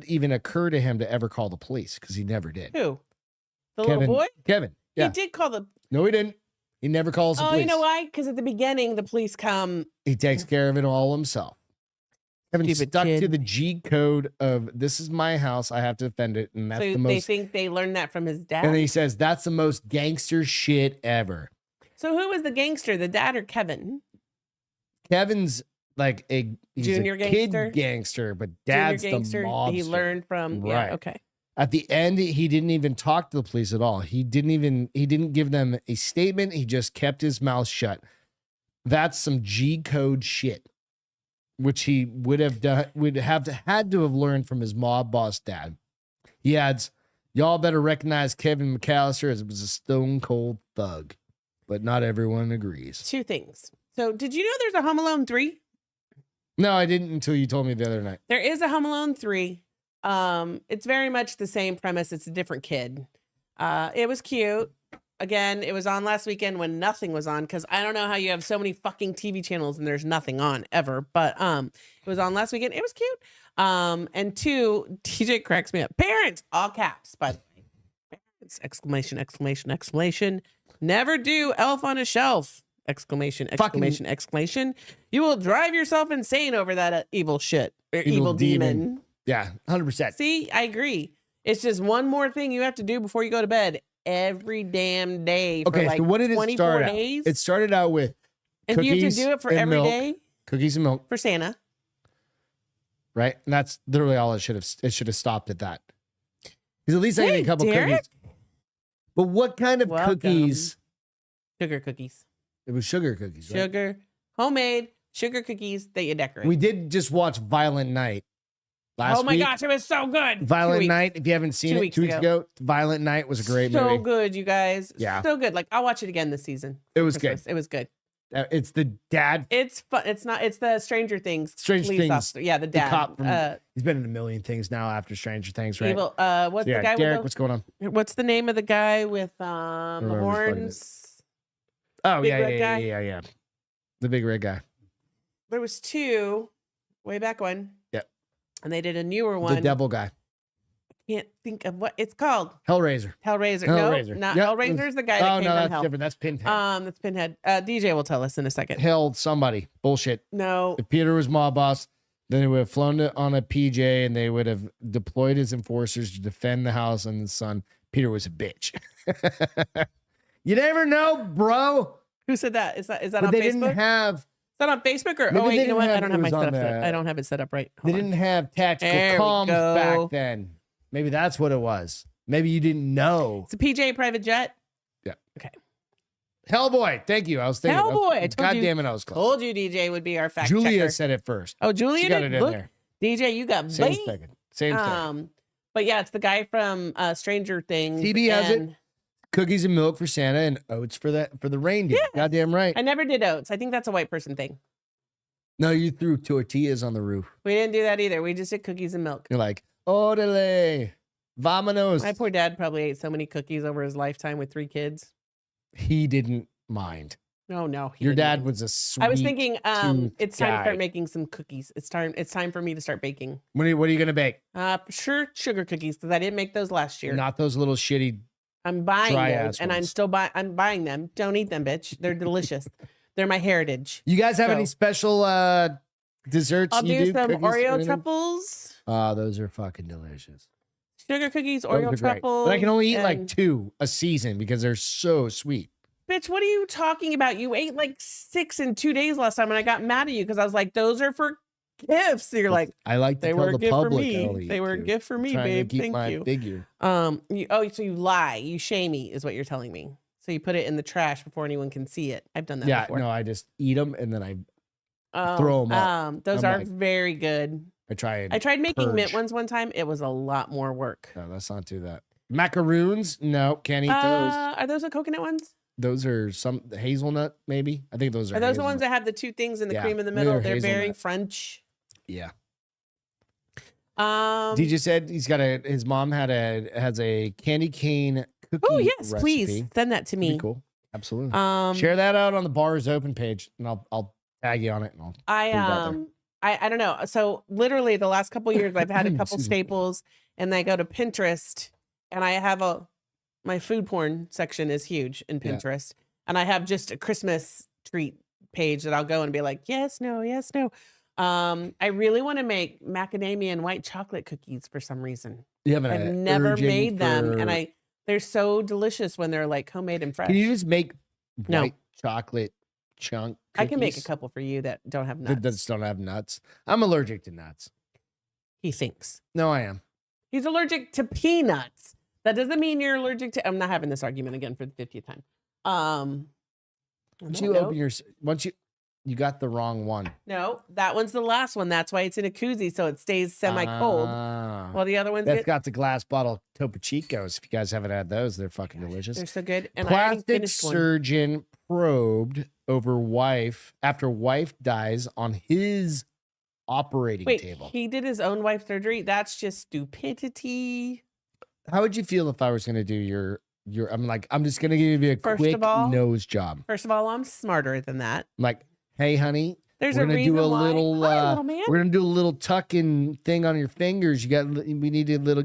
even occur to him to ever call the police, because he never did. Who? The Kevin, little boy? Kevin. Yeah. He did call the... No, he didn't. He never calls the police. Oh, you know why? Because at the beginning, the police come... He takes care of it all himself. Kevin Stupid stuck kid. to the G code of, this is my house, I have to defend it. And that's So the most... they think they learned that from his dad? And then he says, that's the most gangster shit ever. So who was the gangster, the dad or Kevin? Kevin's like he's Junior a gangster? kid gangster, but dad's Junior gangster the mobster. he learned from... Right. Yeah, okay. At the end, he didn't even talk to the police at all. He didn't give them a statement. He just kept his mouth shut. That's some G code shit, which he would have had to have learned from his mob boss dad. He adds, y'all better recognize Kevin McAllister as a stone cold thug, but not everyone agrees. 2 things. So did you know there's a Home Alone 3? No, I didn't until you told me the other night. There is a Home Alone 3. It's very much the same premise. It's a different kid. It was cute. Again, it was on last weekend when nothing was on, because I don't know how you have so many fucking TV channels and there's nothing on ever. But it was on last weekend. It was cute. And 2, TJ cracks me up. Parents, all caps, by the way. Parents, exclamation, exclamation, exclamation. Never do Elf on a Shelf. Exclamation, exclamation, exclamation. You will drive yourself insane over that evil shit. Or evil demon. Yeah, 100%. See, I agree. It's just one more thing you have to do before you go to bed every damn day for Okay, like so what did it 24 start out? days. It started out with and you have to cookies do it for and every milk. day Cookies and milk, for Santa. right? And that's literally all it should have stopped at that. Because at least I Hey, get a couple Derek. cookies. But what kind of Welcome. cookies? Sugar cookies. It was sugar cookies, right? Sugar, homemade sugar cookies that you decorate. We did just watch Violent Night last oh my week. gosh, it was so good. Violent 2 weeks. Night, if you haven't seen 2 it, weeks 2 weeks ago, Violent Night was a great so movie. good, you guys. Yeah. So good. Like, I'll watch it again this season. It was Christmas. good. It was good. It's the dad. It's fun. It's not. It's the Stranger Things. Stranger police Things. officer. Yeah, the The dad. cop from, he's been in a million things now after Stranger Things, right? Evil. What's So, yeah, the guy Derek, with what's going on? what's the name of the guy with the remember his fucking name. horns? Oh, Big yeah, red guy? yeah. The big red guy. There was two way back when. Yep. And they did a newer one. The devil guy. Can't think of what it's called. Hellraiser. Hellraiser. Hellraiser. No, not Yep. Hellraiser's the guy that Oh, came no, from that's hell. different. That's Pinhead. That's Pinhead. DJ will tell us in a second. Hell, somebody. Bullshit. No. If Peter was mob boss, then he would have flown on a PJ and they would have deployed his enforcers to defend the house and the son. Peter was a bitch. You never know, bro. Who said that? Is that But on they Facebook? didn't have. Is that on Facebook or? Maybe Oh wait, they you know didn't what? have- I don't it have my was on setup. the- I don't have it set up right. They Hold on. didn't have tactical There we comms go. back then. Maybe that's what it was. Maybe you didn't know. It's a PJ private jet. Yeah. Okay. Hellboy. Thank you. I was thinking. Hellboy, I told God you. damn it, I was close. Told you DJ would be our fact Julia checker. said it first. Oh, Julia She got did? it in Look, there. DJ, you got Same bait. second. Same second. But yeah, it's the guy from Stranger Things. TB has it. and Cookies and milk for Santa and oats for the reindeer. Yes. Goddamn right. I never did oats. I think that's a white person thing. No, you threw tortillas on the roof. We didn't do that either. We just did cookies and milk. You're like, orale, vamonos. My poor dad probably ate so many cookies over his lifetime with 3 kids. He didn't mind. No, he Your didn't dad mind. was a sweet. I was thinking, tooth it's time to guy. start making some cookies. It's time for me to start baking. What are you gonna bake? For sure, sugar cookies because I didn't make those last year. Not those little shitty. I'm buying dry them, ass and I'm ones. still I'm buying them. Don't eat them, bitch. They're delicious. They're my heritage. You guys have any So- special desserts? I'll you do some Cookies or Oreo anything? truffles, Those are fucking delicious. sugar cookies, Those Oreo are great. truffles. But I can only eat like and- 2 a season because they're so sweet. Bitch, what are you talking about? You ate like 6 in 2 days last time, and I got mad at you because I was like, "Those are for gifts." So you're like, I like to "They tell were a the gift for public. I'll me. eat They were a 2. gift for me, Trying babe. to keep Thank my you." figure. So you lie, you shame me, is what you're telling me. So you put it in the trash before anyone can see it. I've done that Yeah, before. no, I just eat them and then I throw 'em up. Those I'm are like- very good. I try and I tried making mint purge. ones one time. It was a lot more work. No, let's not do that. Macaroons? No, can't eat those. Are those the coconut ones? Those are some hazelnut, maybe. I think those are. Are those the ones hazelnut. that have the 2 things and the Yeah, cream in the they're middle? They're very hazelnut. French. Yeah. DJ said his mom has a candy cane cookie. Oh yes, recipe. please send that to Pretty me. cool. Absolutely. Um, Share that out on the Bars Open page, and I'll tag you on it. And I'll put it out there. I don't know. So literally the last couple years I've had a couple Excuse me. staples, and I go to Pinterest, and I have my food porn section is huge in Yeah. Pinterest, and I have just a Christmas treat page that I'll go and be like, yes, no, yes, no. I really want to make macadamia and white chocolate cookies for some reason. You haven't. I've never made them, and they're so delicious when they're like homemade and fresh. Can you just make No. white chocolate chunk? I can make a cookies couple for you that don't have that nuts. don't have nuts. I'm allergic to nuts. He thinks No, I am. he's allergic to peanuts. That doesn't mean you're allergic to. I'm not having this argument again for the 50th time. Once you open your, you got the wrong one. No, that one's the last one. That's why it's in a koozie, so it stays semi-cold. Ah. While the other ones That's get, got the glass bottle Topo Chicos. If you guys haven't had those, they're fucking delicious. they're so good. And I already Plastic finished one. surgeon probed over wife after wife dies on his operating Wait, table. he did his own wife surgery? That's just stupidity. How would you feel if I was going to do your? I'm just going to give you a First quick of all- nose job. First of all, I'm smarter than that. I'm like, hey, honey, There's we're a gonna reason do a why. little. Hi, little man. We're gonna do a little tucking thing on your fingers. We need a little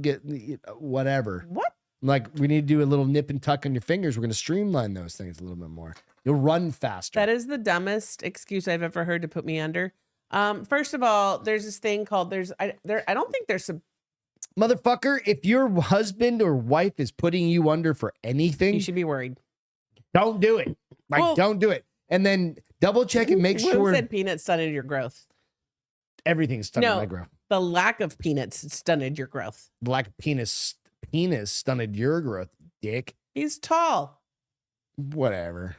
whatever. What? Like we need to do a little nip and tuck on your fingers. We're gonna streamline those things a little bit more. You'll run faster. That is the dumbest excuse I've ever heard to put me under. First of all, there's this thing called I don't think there's some. Motherfucker, if your husband or wife is putting you under for anything, You should be worried. don't do it. Well- Don't do it. And then double check and make Who sure said peanuts stunted your growth? everything's stunted No. my growth. The lack of peanuts stunted your growth. Black penis stunted your growth, dick. He's tall. Whatever.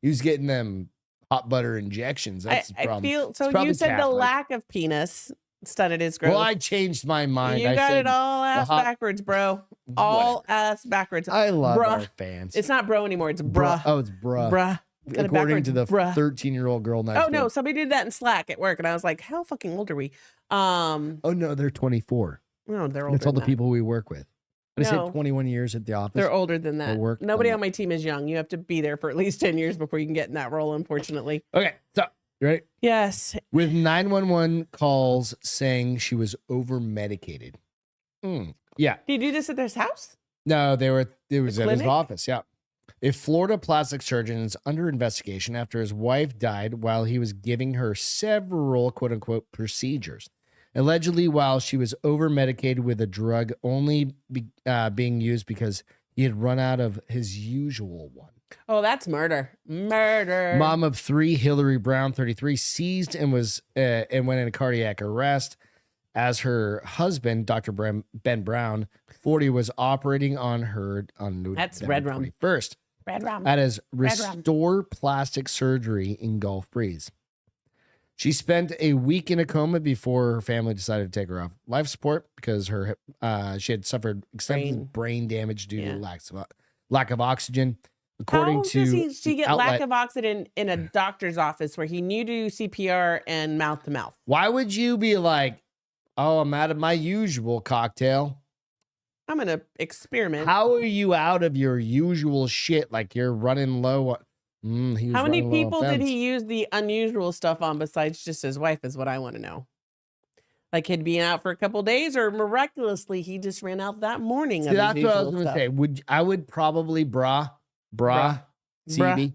He was getting them hot butter injections. That's the I problem. feel It's so. probably You said the Catholic. lack of penis Stun, it is gross. Well, I changed my mind. You I got said it all ass backwards, bro. All ass backwards. I love bruh. our fans. It's not bro anymore. It's bruh. Oh, it's bruh. Bruh. Got it According to the backwards, bruh. 13-year-old girl next Oh door. no, somebody did that in Slack at work, and I was like, "How fucking old are we?" Oh no, they're 24. No, they're older. That's all the than people we work with. I No. said 21 years at the office. that. They're older than that. At work, Nobody I'm on my team is young. You have to be there for at least 10 years before you can get in that role. Unfortunately. Okay, so you ready? Yes. With 911 calls saying she was over medicated. Yeah. Did you do this at this house? No, it was at his clinic? office. Yeah. A Florida plastic surgeon is under investigation after his wife died while he was giving her several quote unquote procedures. Allegedly, while she was over medicated with a drug only being used because he had run out of his usual one. Oh, that's murder. Murder. Mom of 3, Hillary Brown, 33, seized and went in a cardiac arrest as her husband, Dr. Ben Brown, 40, was operating on her on That's November Red Rum. 21st Red Rum. at his Red Rum. Restore Plastic Surgery in Gulf Breeze. She spent a week in a coma before her family decided to take her off life support because she had suffered extensive brain damage due to lack of oxygen. According How to does she get outlet, lack of oxygen in a doctor's office where he knew to do CPR and mouth to mouth? why would you be like, oh, I'm out of my usual cocktail? I'm gonna experiment. How are you out of your usual shit? Like you're running low. How many people did he use the unusual stuff on besides just his wife is what I want to know. Like he'd been out for a couple days or miraculously he just ran out that morning. See, that's what I was going to say. I would probably bra, CB,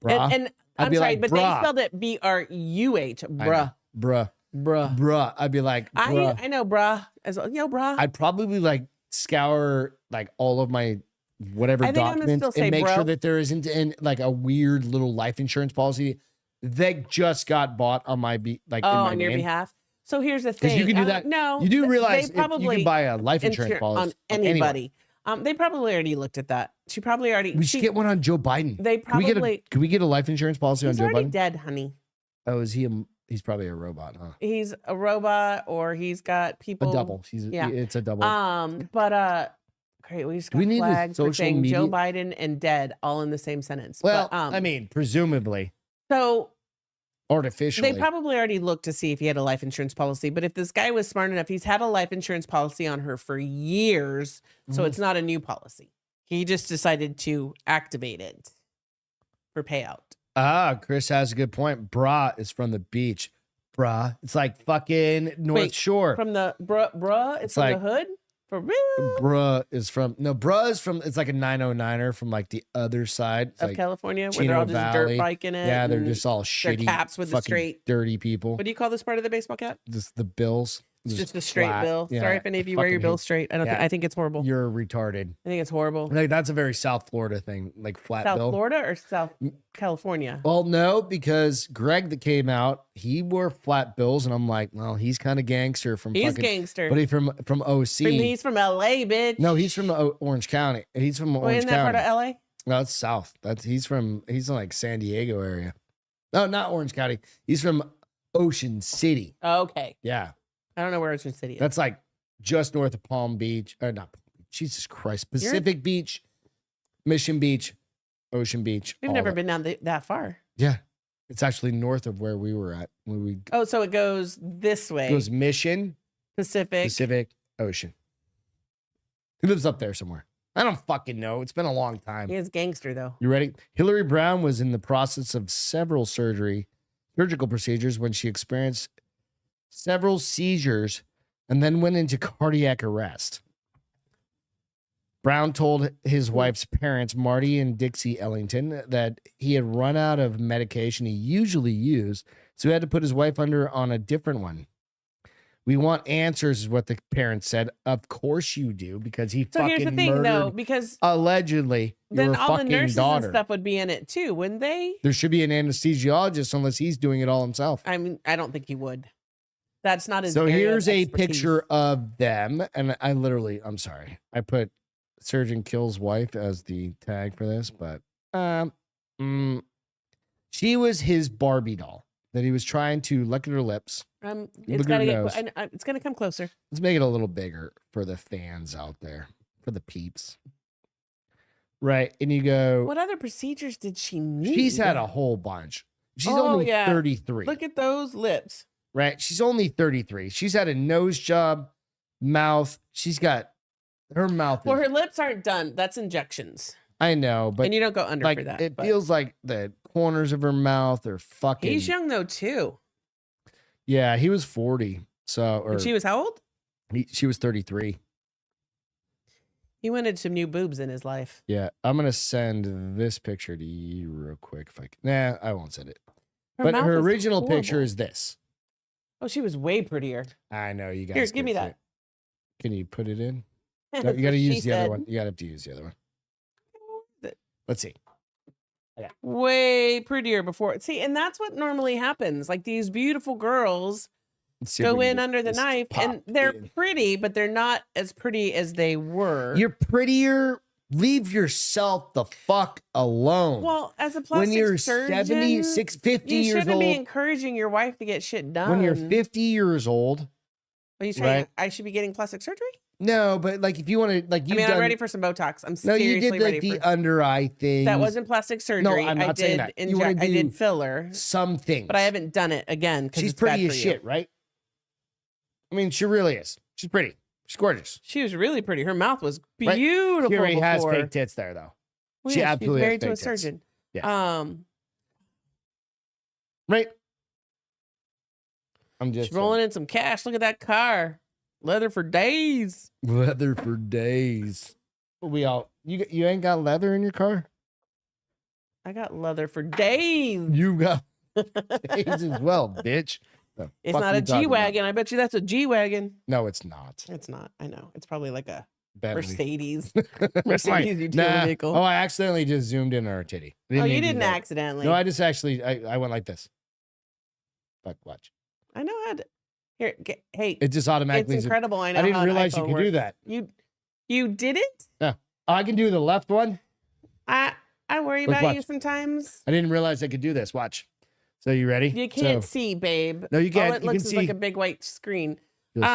bra. And I'm be sorry, like, but bruh. they spelled it BRUH, bruh. Bruh. I'd be like, bruh. I know, bruh. As well. Yo, bruh. I'd probably like scour like all of my whatever I think I'm gonna documents still say and make bro. sure that there isn't like a weird little life insurance policy that just got bought on my in my on your name. behalf. So here's the Because thing. you can do that. No, You do realize they if you probably can buy a life insurance policy on anybody. They probably already looked at that. She probably already. We should get one on Joe Biden. They probably. Can we get a life insurance policy on He's Joe already Biden? dead, honey. Oh, is he? He's probably a robot, huh? He's a robot, or he's got people. A double. It's a double. Great. We just We got need the flagged for social saying media- Joe Biden and dead all in the same sentence. Well, but, I mean, presumably, so artificially. they probably already looked to see if he had a life insurance policy. But if this guy was smart enough, he's had a life insurance policy on her for years, so it's not a new policy. He just decided to activate it for payout. Chris has a good point. Bra is from the beach. Bra. It's like fucking North Shore. From the bruh, it's from like- the hood. For real? Bruh is from it's like a 909er from like the other side. It's Of like California, where Chino they're all just Valley. dirt biking it. Yeah, they're and just all their shitty, caps with the fucking straight. dirty people. What do you call this part of the baseball cap? Just the bills. It's just a straight flat. bill. Yeah, Sorry if any of you wear your fucking bills straight. I think it's horrible. You're retarded. I think it's horrible. Like that's a very South Florida thing, like flat South bill. Florida or South California? Well, no, because Greg that came out, he wore flat bills, and I'm like, well, he's kind of gangster from He's fucking, gangster. but he from OC. He's from LA, bitch. No, he's from Orange County. He's from Orange Isn't that County. part of LA? No, it's South. He's in like San Diego area. No, not Orange County. He's from Ocean City. Okay. Yeah, I don't know where Ocean City is. that's like just north of Palm Beach. Or not. Jesus Christ, Pacific Beach, Mission Beach, Ocean Beach. We've all never that. been down that far. Yeah, it's actually north of where we were at when we Oh, so it goes this way. goes Mission, Pacific. Ocean. He lives up there somewhere. I don't fucking know. It's been a long time. He is gangster, though. You ready? Hillary Brown was in the process of several surgical procedures when she experienced several seizures and then went into cardiac arrest. Brown told his wife's parents, Marty and Dixie Ellington, that he had run out of medication he usually used, so he had to put his wife on a different one. We want answers, is what the parents said. Of course you do, because he So fucking here's the thing, murdered, though, because allegedly, then your all the fucking nurses daughter. and stuff would be in it too, wouldn't they? There should be an anesthesiologist unless he's doing it all himself. I mean, I don't think he would. That's not his. So area of here's a expertise. picture of them. And I'm sorry. I put surgeon kills wife as the tag for this, but she was his Barbie doll. that he was trying to look at her lips. It's Look at gotta her get. nose. It's gonna come closer. Let's make it a little bigger for the fans out there, for the peeps. Right. And you go, What other procedures did she need? she's had a whole bunch. She's Oh, only yeah. 33. Look at those lips. Right. She's only 33. She's had a nose job, mouth. She's got her mouth. Well, is- her lips aren't done. That's injections, I know, but and you don't go under like for that. it but feels like the corners of her mouth are fucking. he's young though too. Yeah, he was 40. So, or And she was how old? she was 33. He wanted some new boobs in his life. Yeah, I'm gonna send this picture to you real quick. If I can. Nah, I won't send it. Her But mouth her is original picture horrible. is this. Oh, she was way prettier. I know you guys. Here, give me can't see that. it. Can you put it in? No, That's you got to what use she the other said. one. You got to have to use the other one. Let's see. Way prettier before. See, and that's what normally happens. Like these beautiful girls Let's see if go we can in get under the this knife, and pop they're in. pretty, but they're not as pretty as they were. You're prettier. Leave yourself the fuck alone. Well, as a plastic when you're surgeon, 76, 50 you years shouldn't be old, encouraging your wife to get shit done. when you're 50 years old, Are you saying right? I should be getting plastic surgery? no, but like if you want to, like I mean, I'm ready for some Botox. I'm no, seriously you did ready like the for under eye thing. that. Wasn't plastic surgery. I'm I not did saying that. You wanna I do did filler, some things, but I haven't done it again because She's it's bad pretty for as you. shit, right? I mean, she really is. She's pretty. She's gorgeous. She was really pretty. Her mouth was Right? beautiful. She already has before. fake tits there, though. Well, she yeah, absolutely she's has married to a fake tits. surgeon. Yeah. Um, Right? I'm just she's rolling in some cash. Look at that car, leather for days. leather for days. We all you ain't got leather in your car? I got leather for days. You got days as well, bitch. The It's fuck not you a talking G about? wagon. I bet you that's a G wagon. No, it's not. It's not. I know. It's probably like a Bentley. Mercedes. Right. Mercedes utility vehicle. Oh, I accidentally just zoomed in on her titty. I Oh, mean you to do didn't that. accidentally. No, I just actually I went like this. Fuck, watch. I know how to. Here, hey, It just automatically. it's incredible. I know. I didn't how an realize you iPhone could do works. that. You did it? Oh, I can do the left one. I worry Look, about you watch. sometimes. I didn't realize I could do this. Watch. So you ready? You can't So, see, babe. No, you can't. All it You looks can is see. like a big white screen. Just-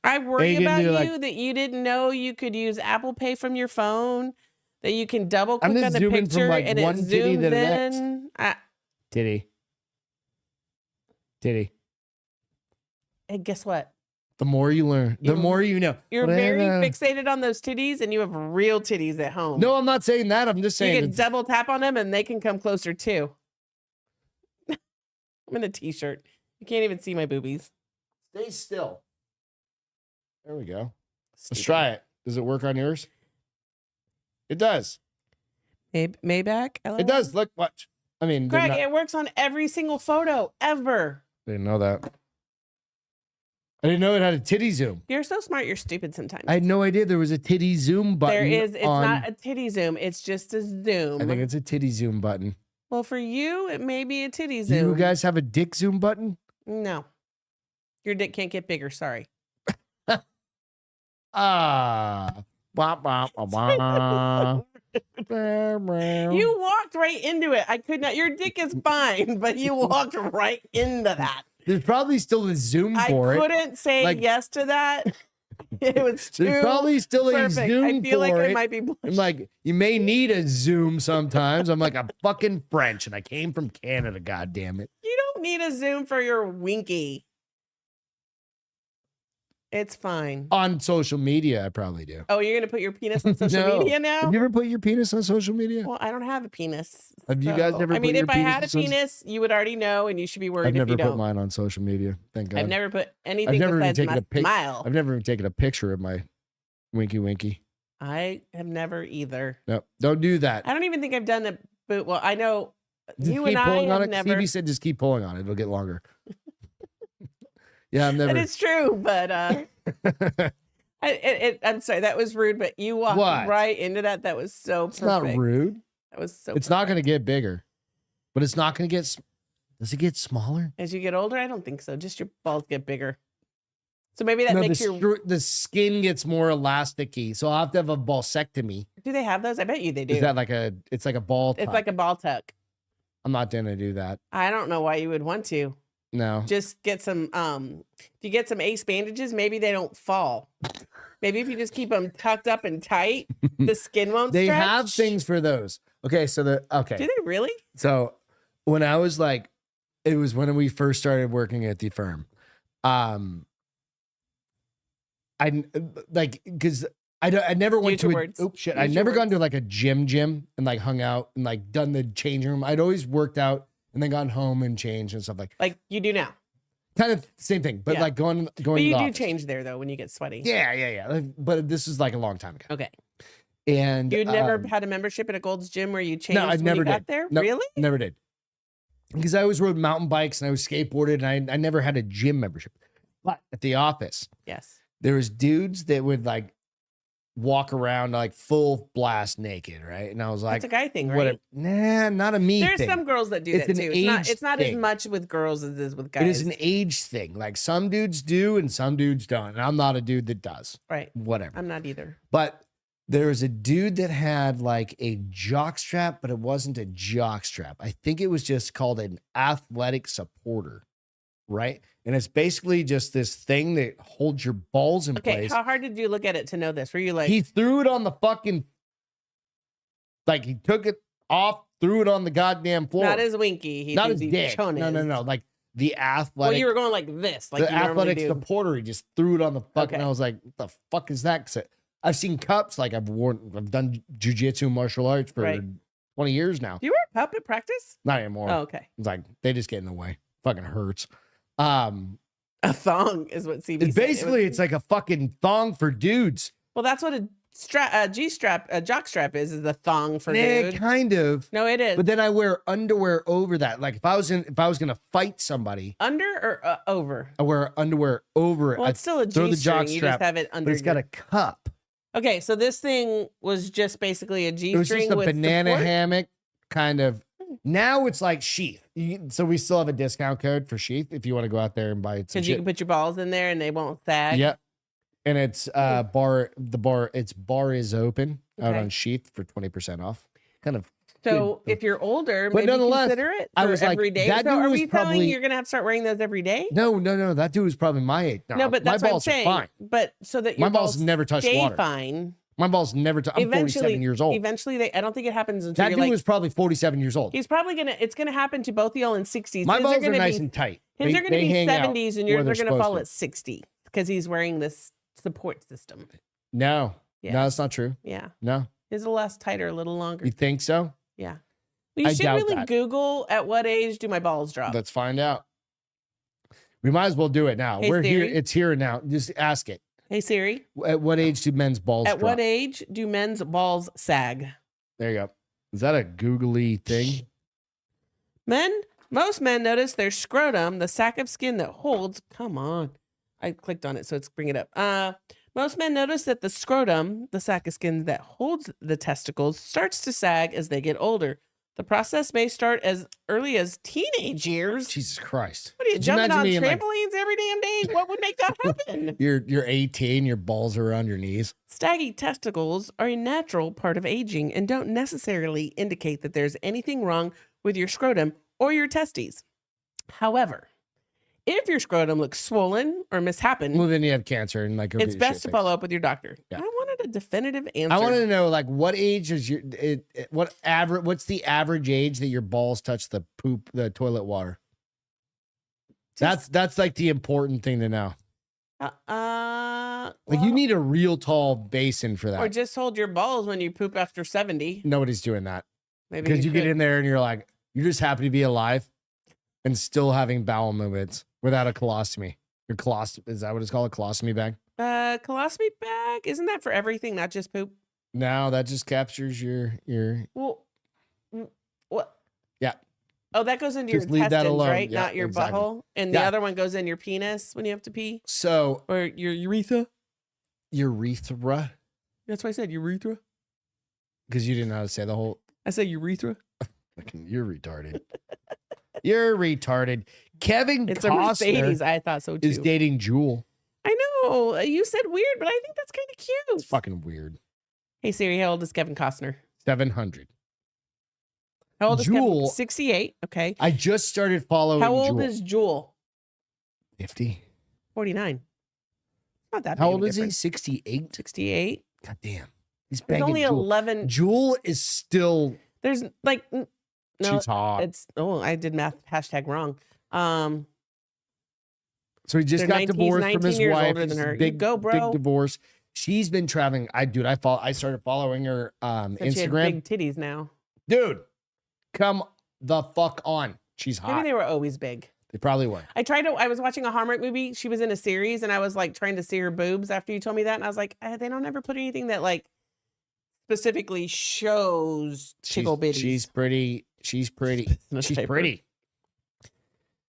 I worry can about do, you like- that you didn't know you could use Apple Pay from your phone. That you can double I'm click just on the zooming from, picture like, and it one titty to zooms the next. in. Titty. And guess what? The more you learn, the You're- more you know. You're But, very uh, fixated on those titties, and you have real titties at home. No, I'm not saying that. I'm just you saying. can it's- double tap on them, and they can come closer too. I'm in a t-shirt. You can't even see my boobies. Stay still. There we go. Let's Stupid. try it. Does it work on yours? It does. Maybach. It does. Look, watch. I mean, they're Greg, not- it works on every single photo ever. I didn't know that. I didn't know it had a titty zoom. You're so smart. You're stupid sometimes. I had no idea there was a titty zoom button. There is. It's on- not a titty zoom. It's just a zoom. I think it's a titty zoom button. Well, for you, it may be a titty Do zoom. you guys have a dick zoom button? No. Your dick can't get bigger. Sorry. Ah. Bah, bah, bah, bah. You walked right into it. I could not. Your dick is fine, but you walked right into that. There's probably still a zoom I for it. couldn't say Like- yes to that. It was too There's probably still a perfect. zoom I feel like for it it. might be. I'm like, you may need a zoom sometimes. I'm like, I'm fucking French and I came from Canada, god damn it. You don't need a zoom for your winky. It's fine. On social media, I probably do. Oh, you're gonna put your penis on social No. media now? Have you ever put your penis on social media? Well, I don't have a penis. Have you guys never I put mean, your if I had a penis on- penis, you would already know, and you should be worried I've if never you put don't. mine on social media. Thank God. I've never put anything never even besides taken my a pic- smile. I've never even taken a picture of my winky winky. I have never either. No, don't do that. I don't even think I've done a boot. Well, I know Just you keep and I pulling on have it. never. Stevie said just keep pulling on it. It'll get longer. Yeah, I've never. And it's true, but I'm sorry, that was rude. But you walked What? right into that. That was so It's perfect. not rude. That was so. It's not going to get bigger, but it's not going to get. Does it get smaller? As you get older, I don't think so. Just your balls get bigger. So maybe that No, makes your. the skin gets more elasticy, so I'll have to have a balsectomy. Do they have those? I bet you they do. Is that like a? It's like a ball. It's tuck. like a ball tuck. I'm not gonna do that. I don't know why you would want to. No. Just get some if you get some ace bandages, maybe they don't fall. Maybe if you just keep them tucked up and tight, the skin won't They stretch. have things for those. Okay, so Do they really? So when I was like, it was when we first started working at the firm. I like because I never went to I never gone to like a gym and like hung out and like done the changing room. I'd always worked out and then gone home and changed and stuff like you do now. Kind of same thing, but like going. But you do change there though when you get sweaty. Yeah. But this is like a long time ago. Okay. And you'd never had a membership at a Gold's Gym where you changed? No, I never did. Got there. No, really? Never did. Because I always rode mountain bikes and I was skateboarded and I never had a gym membership. But at the office, yes, there was dudes that would like walk around like full blast naked, right? And I was like, it's a guy thing, right? Nah, not a me There's thing. some girls that do that too. It's not as much with girls as it is with guys. It is an age thing. Like some dudes do and some dudes don't. And I'm not a dude that does. Right. Whatever. I'm not either. But there was a dude that had like a jock strap, but it wasn't a jock strap. I think it was just called an athletic supporter, right? And it's basically just this thing that holds your balls in place. How hard did you look at it to know this? Were you like... He threw it on the fucking... Like he took it off, threw it on the goddamn floor. Not his winky. Not his dick. No. Like the athletic... Well, you were going like this. Like the athletic supporter, he just threw it on the fucking... And I was like, what the fuck is that? I've seen cups, like I've done jujitsu martial arts for 20 years now. Do you wear a cup at practice? Not anymore. Oh, okay. It's like, they just get in the way. Fucking hurts. A thong is what CB said. Basically, it's like a fucking thong for dudes. Well, that's what a jock strap is the thong for dude. Kind of. No, it is. But then I wear underwear over that. Like if I was gonna fight somebody. Under or over? I wear underwear over it. Well, it's still a G-string. You just have it under. But it's got a cup. Okay, so this thing was just basically a G-string. It was just a with banana support? hammock kind of. Now it's like sheath. So we still have a discount code for sheath if you want to go out there and buy it. Because you can put your balls in there and they won't sag. Yep. And it's bar is open out on sheath for 20% off. Kind of. So if you're older, but maybe consider it for every day. That so dude are was we telling you're gonna have to start wearing those every day? No. That dude was probably my age. No, but that's my what I'm balls saying. are fine. But so that my balls never touch water. Fine. My balls never touch. I'm 47 years old. Eventually, I don't think it happens until that dude was probably 47 years old. He's probably it's gonna happen to both of y'all in 60s. My balls are nice and tight. His are gonna be 70s, and yours are gonna fall at 60 because he's wearing this support system. No, that's not true. Yeah, no, his a less tighter, a little longer. You think so? Yeah. Well, you should really Google at what age do my balls drop. Let's find out. We might as well do it now. Hey, We're Siri. here. It's here now. Just ask it. Hey Siri. At what age do men's balls drop? At what age do men's balls sag? There you go. Is that a googly thing? Most men notice their scrotum, the sack of skin that holds. Come on. I clicked on it, so it's bringing it up. Most men notice that the scrotum, the sack of skin that holds the testicles, starts to sag as they get older. The process may start as early as teenage years. Jesus Christ. What are you, jumping on trampolines every damn day? What would make that happen? You're 18, your balls are around your knees. Saggy testicles are a natural part of aging and don't necessarily indicate that there's anything wrong with your scrotum or your testes. However, if your scrotum looks swollen or mishappen, well, then you have cancer and like it's best to follow up with your doctor. Yeah. I wanted a definitive answer. I wanted to know like what age is what's the average age that your balls touch the toilet water? That's like the important thing to know. Like you need a real tall basin for that. Or just hold your balls when you poop after 70. Nobody's doing that. Maybe because you get in there and you're like, you're just happy to be alive and still having bowel movements without a colostomy. Is that what it's called? A colostomy bag? Colostomy bag? Isn't that for everything, not just poop? No, that just captures your. Well, what? Yeah. Oh, that goes into just your intestines, right? Yeah, not your butthole. And the other one goes in your penis when you have to pee. So. Or your urethra. Urethra. That's why I said urethra. Because you didn't know how to say the whole. I said urethra. You're retarded. You're retarded. Kevin it's Costner a Mercedes. I thought so too. Is dating Jewel. I know. You said weird, but I think that's kind of cute. It's fucking weird. Hey Siri, how old is Kevin Costner? 700. How old is Kevin? Jewel? 68. Okay. I just started following. How old Jewel. is Jewel? 50. 49. Not that. How big old of a is he? difference. 68. 68. God damn. He's There's banging only Jewel. 11. Jewel is still. There's like no. She's hot. It's I did math hashtag wrong. So he just They're got 19 divorced from 19 his years wife. older than It's a her. You Big, go, bro. big divorce. She's been traveling. I started following her Since she had Instagram. big titties now. Dude, come the fuck on. She's hot. Maybe they were always big. They probably were. I was watching a Hallmark movie. She was in a series and I was like trying to see her boobs after you told me that. And I was like, they don't ever put anything that like specifically shows tickle bitties. She's pretty. She's pretty. She's pretty.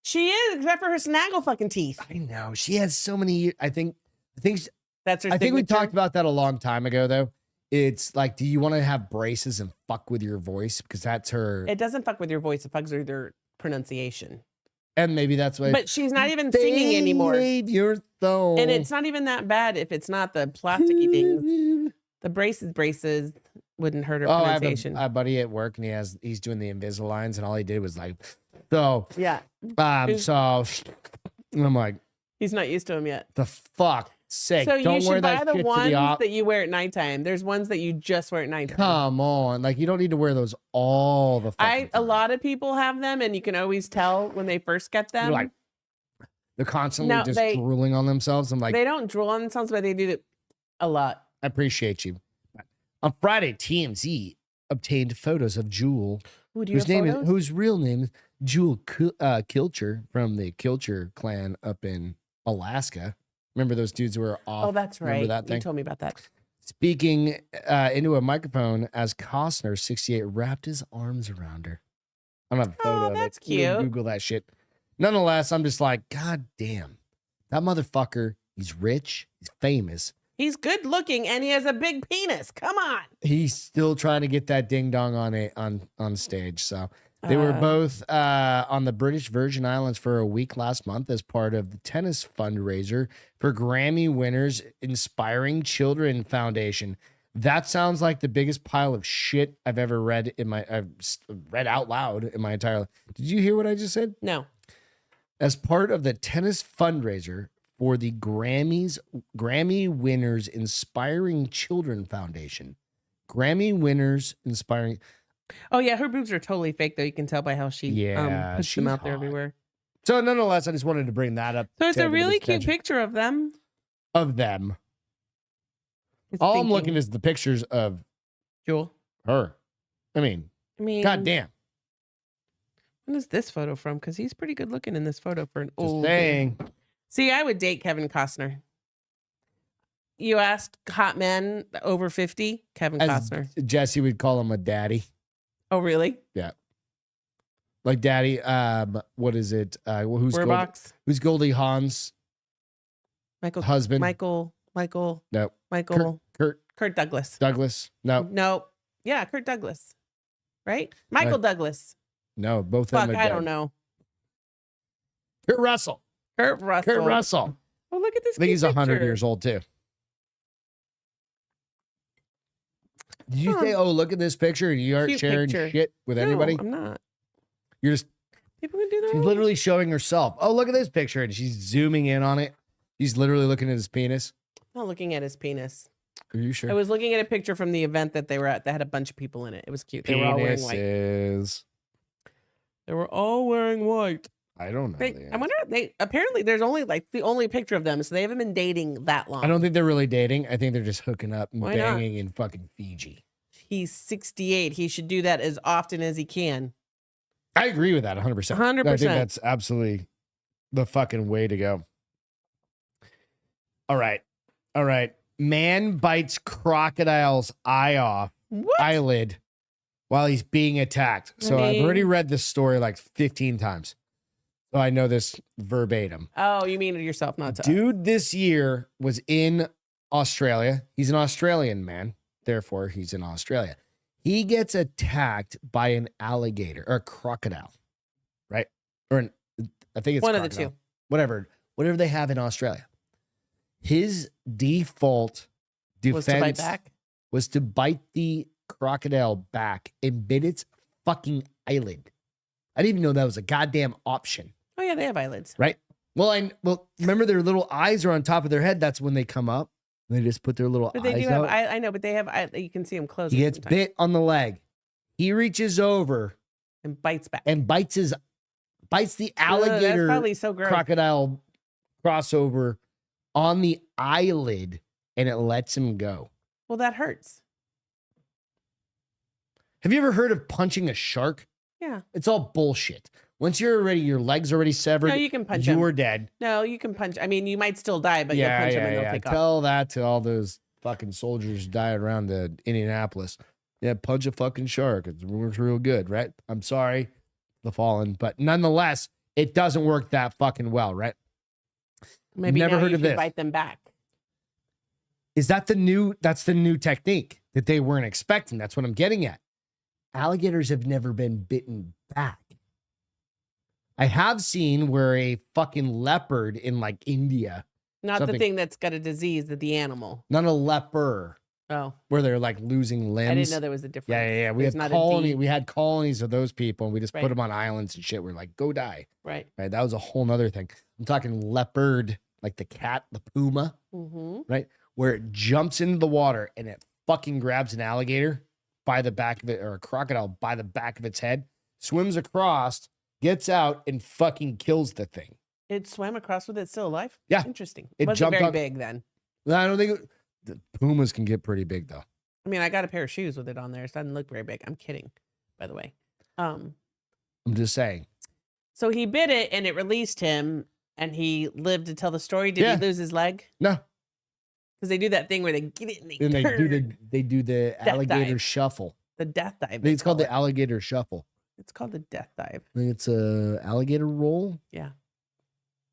She is, except for her snaggle fucking teeth. I know. She has so many. I think That's her I think we signature. talked about that a long time ago, though. It's like, do you want to have braces and fuck with your voice? Because that's her. It doesn't fuck with your voice. It fucks with your pronunciation. And maybe that's why. But she's not even singing anymore. Save your thong. And it's not even that bad if it's not the plasticky things. The braces wouldn't hurt her Oh, I have pronunciation. a buddy at work, and he's doing the Invisaligns, and all he did was like, so, Yeah. so, and I'm like, He's not used to them yet. the fuck sake, So you don't wear should buy that the shit to ones the op. that you wear at nighttime. There's ones that you just wear at nighttime. Come on, like you don't need to wear those all the fucking A time. lot of people have them, and you can always tell when they first get them. You're like, they're constantly No, just they- drooling on themselves. I'm like, they don't drool on themselves, but they do it a lot. I appreciate you. On Friday, TMZ obtained photos of Jewel, Ooh, do you have photos? whose real name is Jewel Kilcher from the Kilcher clan up in Alaska. Remember those dudes who were off? Oh, that's Remember right. that thing? You told me about that. Speaking into a microphone as Costner, 68, wrapped his arms around her. I don't have a photo of that's it. You can cute. Google that shit. Nonetheless, I'm just like, God damn. That motherfucker, he's rich, he's famous. He's good looking, and he has a big penis. Come on. He's still trying to get that ding dong on stage. So they were both on the British Virgin Islands for a week last month as part of the tennis fundraiser for Grammy winners Inspiring Children Foundation. That sounds like the biggest pile of shit I've ever read I've read out loud in my entire life. Did you hear what I just said? No. As part of the tennis fundraiser for the Grammy Winners Inspiring Children Foundation. Grammy Winners Inspiring. Oh, yeah. Her boobs are totally fake, though. You can tell by how she puts she's them out there hot. everywhere. So nonetheless, I just wanted to bring that up. So it's to a everybody's really cute attention. picture of them. Of them. It's All I'm thinking, looking is the pictures of Jewel. her. I mean, God damn. When is this photo from? Because he's pretty good looking in this photo for an Just old. saying. See, I would date Kevin Costner. You asked hot men over 50, Kevin As Costner. Jesse would call him a daddy. Oh, really? Like daddy, what is it? Warbox? Who's Goldie Hawn's Michael. husband? Michael. No. Michael. Kurt Douglas. Douglas? No. No. Yeah, Kurt Douglas. Right? Michael Douglas. No, both of Fuck, them are I dead. don't know. Kurt Russell. Kurt Russell. Kurt Russell. Oh, look at this. I think he's 100 picture. years old too. Did you Huh. say, oh, look at this picture and you aren't Cute sharing picture. shit with No, anybody? I'm not. You're just, People can do that. she's literally showing herself. Oh, look at this picture. And she's zooming in on it. She's literally looking at his penis. I'm not looking at his penis. Are you sure? I was looking at a picture from the event that they were at that had a bunch of people in it. It was cute. They were all wearing white. Penises. They were all wearing white. I don't know. I wonder if they apparently there's only like the only picture of them, so they haven't been dating that long. I don't think they're really dating. I think they're just hooking up and Why not? banging in fucking Fiji. He's 68. He should do that as often as he can. I agree with that 100%. 100%. I think that's absolutely the fucking way to go. All right. All right. Man bites crocodile's What? eyelid while he's being attacked. So I've already read this story like 15 times. So I know this verbatim. Oh, you mean it yourself, not to us. Dude this year was in Australia. He's an Australian man. Therefore, he's in Australia. He gets attacked by an alligator or a crocodile, right? Or I think it's One of the crocodile. two. Whatever they have in Australia. His default defense Was to bite back. was to bite the crocodile back and bit its fucking eyelid. I didn't even know that was a goddamn option. Oh yeah, they have eyelids. Right? Well, remember their little eyes are on top of their head. That's when they come up. They just put their little But eyes they do have. out. I know, but they have. You can see them closing. He gets sometimes. bit on the leg. He reaches over and bites back. and bites the Ugh, alligator that's probably so gross. crocodile crossover on the eyelid, and it lets him go. Well, that hurts. Have you ever heard of punching a shark? Yeah. It's all bullshit. Once your leg's already severed, No, you can punch him. you're dead. No, you can punch. I mean, you might still die, but you'll punch him and they'll take off. Tell that to all those fucking soldiers who died around the Indianapolis. Yeah, punch a fucking shark. It works real good, right? I'm sorry, the fallen, but nonetheless, it doesn't work that fucking well, right? Maybe Never now heard you of should this. bite them back. Is that that's the new technique that they weren't expecting? That's what I'm getting at. Alligators have never been bitten back. I have seen where a fucking leopard in like India, Not the thing that's got a disease, the animal. not a leper, Oh, where they're like losing limbs. I didn't know there was a difference. Yeah. There's not a D. We had colonies of those people, and we just put Right. them on islands and shit. We're like, go die. Right. Right. That was a whole nother thing. I'm talking leopard, like the cat, the puma, Mm-hmm. right? Where it jumps into the water and it fucking grabs an alligator by the back of it, or a crocodile by the back of its head, swims across, gets out, and fucking kills the thing. It swam across with it still alive? Yeah. Interesting. It Wasn't jumped very on- big then. I don't think the pumas can get pretty big though. I mean, I got a pair of shoes with it on there. So it doesn't look very big. I'm kidding, by the way. I'm just saying. So he bit it and it released him and he lived to tell the story. Did Yeah. he lose his leg? No. Because they do that thing where they get it and And turn. they do the Death alligator dive. shuffle. The death dive. I think it's called they the call it. alligator shuffle. It's called the death dive. I think it's a alligator roll. Yeah.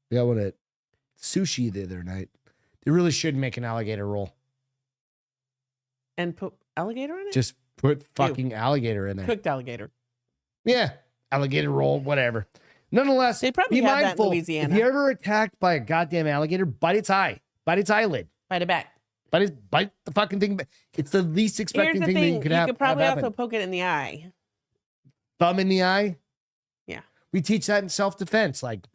We got one at sushi the other night. They really should make an alligator roll. And put alligator in it? Just put fucking alligator in there. Cooked alligator. Yeah, alligator roll, whatever. Nonetheless, They probably be have that in mindful. Louisiana. If you're ever attacked by a goddamn alligator, bite its eye, bite its eyelid, Bite it back. bite the fucking thing. It's the least Here's expecting the thing that thing. you could have probably happen. also poke it in the eye. Thumb in the eye. Yeah. We teach that in self-defense, like,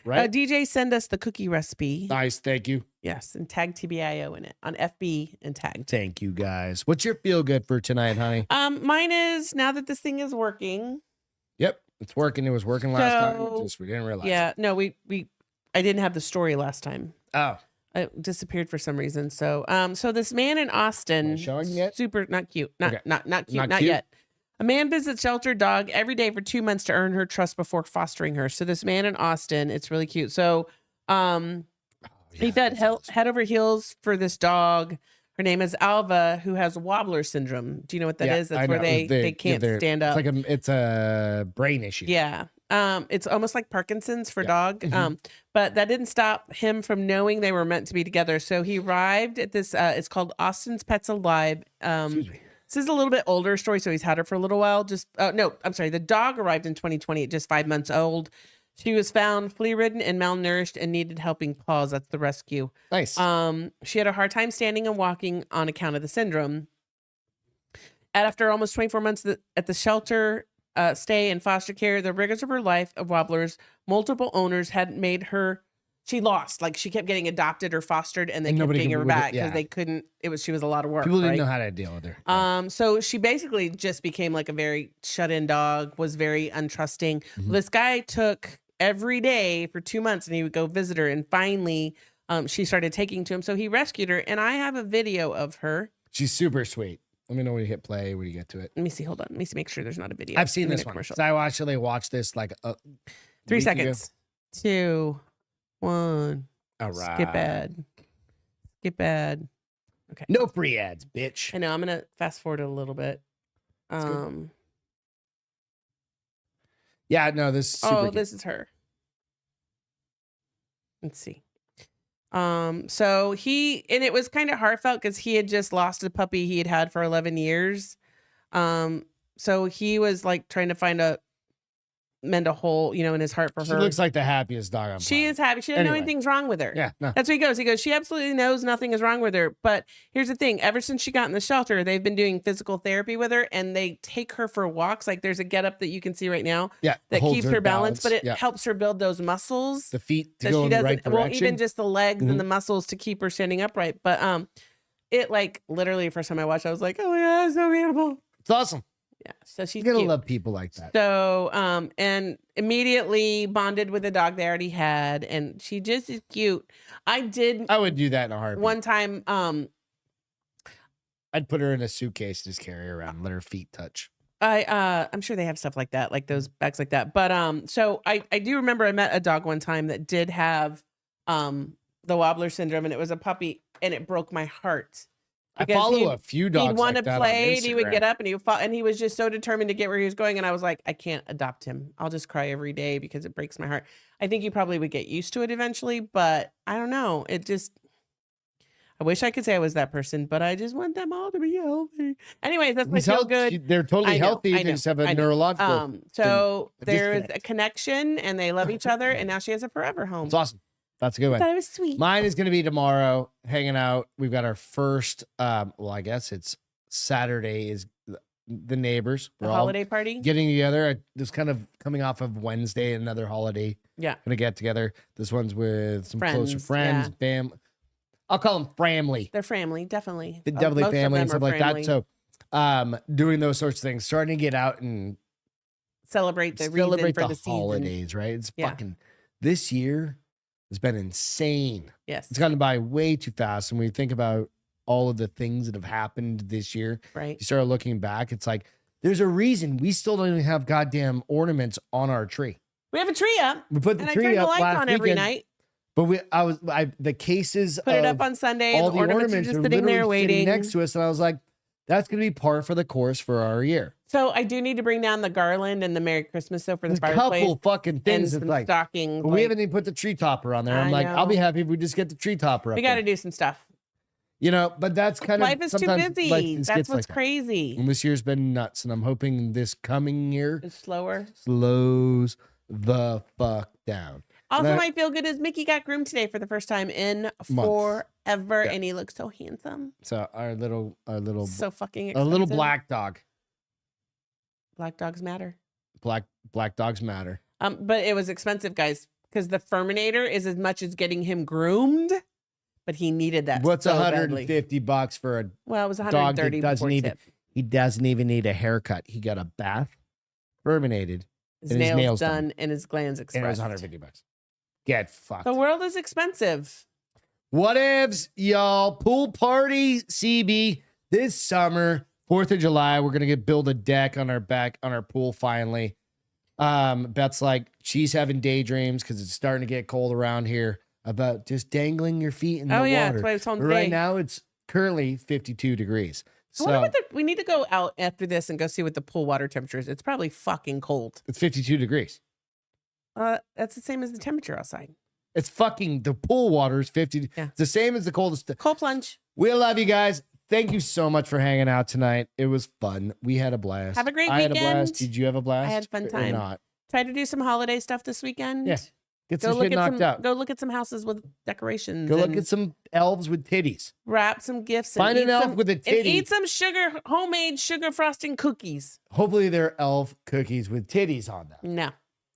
right? DJ send us the cookie recipe. Nice, thank you. Yes, and tag TBIO in it on FB and tag. Thank you, guys. What's your feel good for tonight, honey? Mine is now that this thing is working. Yep, it's working. It was working last time. So, Just we didn't realize. Yeah, no, I didn't have the story last time. Oh, It disappeared for some reason. So, so this man in Am I Austin, showing yet? super not cute, not Okay. not cute, Not not cute? yet. A man visits shelter dog every day for 2 months to earn her trust before fostering her. So this man in Austin, it's really cute. So, he fed head over heels for this dog. Her name is Alva, who has wobbler syndrome. Do you know what that is? That's where they can't stand up. It's a brain issue. Yeah. It's almost like Parkinson's for Yeah. dog. Mhm. But that didn't stop him from knowing they were meant to be together. So he arrived at this, it's called Austin's Pets Alive. Excuse me. This is a little bit older story, so he's had her for a little while. No, I'm sorry. The dog arrived in 2020 at just 5 months old. She was found flea-ridden and malnourished and needed helping paws. That's the rescue. Nice. She had a hard time standing and walking on account of the syndrome. And after almost 24 months at the shelter stay in foster care, the rigors of her life of wobblers, multiple owners had made her. She lost. Like she kept getting adopted or fostered, and they And kept nobody getting could her with it, back because yeah. they couldn't. She was a lot of work. People didn't right? know how to deal with her. Yeah. So she basically just became like a very shut-in dog, was very untrusting. Mhm. This guy took every day for 2 months and he would go visit her. And finally, she started taking to him. So he rescued her. And I have a video of her. She's super sweet. Let me know when you hit play, when you get to it. Let me see. Hold on. Let me see. Make sure there's not a video. I've seen I'm in this a one. commercial. So I actually watched this like 3 week ago. seconds. 2, 1. All right. Skip ad. Skip ad. Okay. No free ads, bitch. I know. I'm going to fast forward it a little bit. good. Yeah, no, this is super Oh, cute. this is her. Let's see. So it was kind of heartfelt because he had just lost a puppy he had had for 11 years. So he was like trying to find mend a hole, in his heart for She her. looks like the happiest dog on She planet. is happy. She doesn't know Anyway. anything's wrong with her. Yeah, no. That's what he goes. He goes, she absolutely knows nothing is wrong with her. But here's the thing. Ever since she got in the shelter, they've been doing physical therapy with her, and they take her for walks. Like there's a getup that you can see right now Yeah, that holds keeps her balance, but it yeah. helps her build those muscles. The feet to that go she in the doesn't, right direction. well, even just the legs Mhm. and the muscles to keep her standing upright. But it like literally first time I watched, I was like, oh my God, it's so beautiful. It's awesome. Yeah. So she's You're gonna cute. love people like that. So, and immediately bonded with the dog they already had, and she just is cute. I would do that in a heartbeat. one time, I'd put her in a suitcase, just carry her around, let her feet touch. I'm sure they have stuff like that, like those bags like that. But so I do remember I met a dog one time that did have the wobbler syndrome, and it was a puppy, and it broke my heart. I Because follow a few dogs He'd want like to that play, on and he would Instagram. get up, and he would fall, and he was just so determined to get where he was going. And I was like, I can't adopt him. I'll just cry every day because it breaks my heart. I think you probably would get used to it eventually, but I don't know. It just, I wish I could say I was that person, but I just want them all to be healthy. Anyways, that's my He's feel healthy. good. They're totally I know, healthy. I They know, just have I a know. neurological. So a there is disconnect. a connection, and they love each other, and now she has a forever home. It's awesome. That's a good I one. thought it was sweet. Mine is going to be tomorrow, hanging out. We've got our first, well, I guess it's Saturday is the neighbors. The We're all holiday party. getting together. This kind of coming off of Wednesday, another holiday. Yeah. Gonna get together. This one's with some closer Friends, friends, fam. I'll call them family. They're family, definitely. The definitely Most of family them and stuff are like family. that. So, doing those sorts of things, starting to get out and Celebrate the celebrate reason for the the season. holidays, right? It's Yeah. fucking this year has been insane. Yes. It's gone by way too fast. And when you think about all of the things that have happened this year, Right. you start looking back, it's like there's a reason we still don't even have goddamn ornaments on our tree. We have a tree up, We put the and I tree turn the up lights last on every weekend, night. but the cases Put it of up on Sunday, all and the the ornaments are ornaments just are sitting there literally sitting waiting. next to us, and I was like, that's gonna be par for the course for our year. So I do need to bring down the garland and the Merry Christmas stuff for the There's a fireplace couple fucking and things some that's like, stockings. but we like, haven't even put the tree topper on there. I'm I like, I'll be know. happy if we just get the tree topper up. we got to there. do some stuff. But that's kind of Life is too sometimes busy. life just That's gets what's like that. crazy. And this year's been nuts, and I'm hoping this coming year It's slower. slows the fuck down. Also, That- my feel good is Mickey got groomed today for the first time in Months. forever, Yeah. and he looks so handsome. So our little So fucking a expensive. little black dog. Black dogs matter. Black dogs matter. But it was expensive, guys, because the Furminator is as much as getting him groomed, but he needed that. What's so badly. $150 for a Well, it was dog 130 that doesn't before even tip. he doesn't even need a haircut. He got a bath, terminated, His and his nails, nails done, and his glands and it expressed. was $150. Get fucked. The world is expensive. Whatevs, y'all. Pool party, CB, this summer, 4th of July. We're gonna build a deck on our pool finally. Beth's like, she's having daydreams because it's starting to get cold around here about just dangling your feet in the Oh water. yeah, that's what I was telling But today. right now, it's currently 52 degrees. I wonder So what we need to go out after this and go see what the pool water temperature is. It's probably fucking cold. it's 52 degrees. That's the same as the temperature outside. It's fucking the pool water is 50. Yeah. It's the same as the coldest. Cold plunge. We love you guys. Thank you so much for hanging out tonight. It was fun. We had a blast. Have a great I had a blast. weekend. Did you have a blast? I had a fun Or time. not? Try to do some holiday stuff this weekend. Yeah. Get Go some look shit at knocked some. out. Go look at some houses with decorations. Go look and at some elves with titties. wrap some gifts. Find and an eat elf some, with a and titty. eat some homemade sugar frosting cookies. Hopefully they're elf cookies with titties on them. No.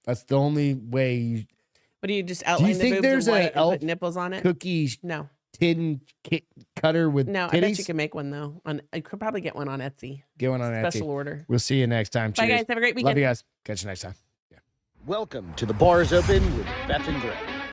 That's the only way you What do you just outline the think boobs there's in an white and elf put nipples on it? cookie No. tin cutter with No, titties. I bet you can make one though. I could probably get one on Etsy. Get one on Special Etsy. order. We'll see you next time. Bye Cheers. guys. Have a great Love weekend. you guys. Catch you next time. Welcome to the Bars Open with Beth and Greg.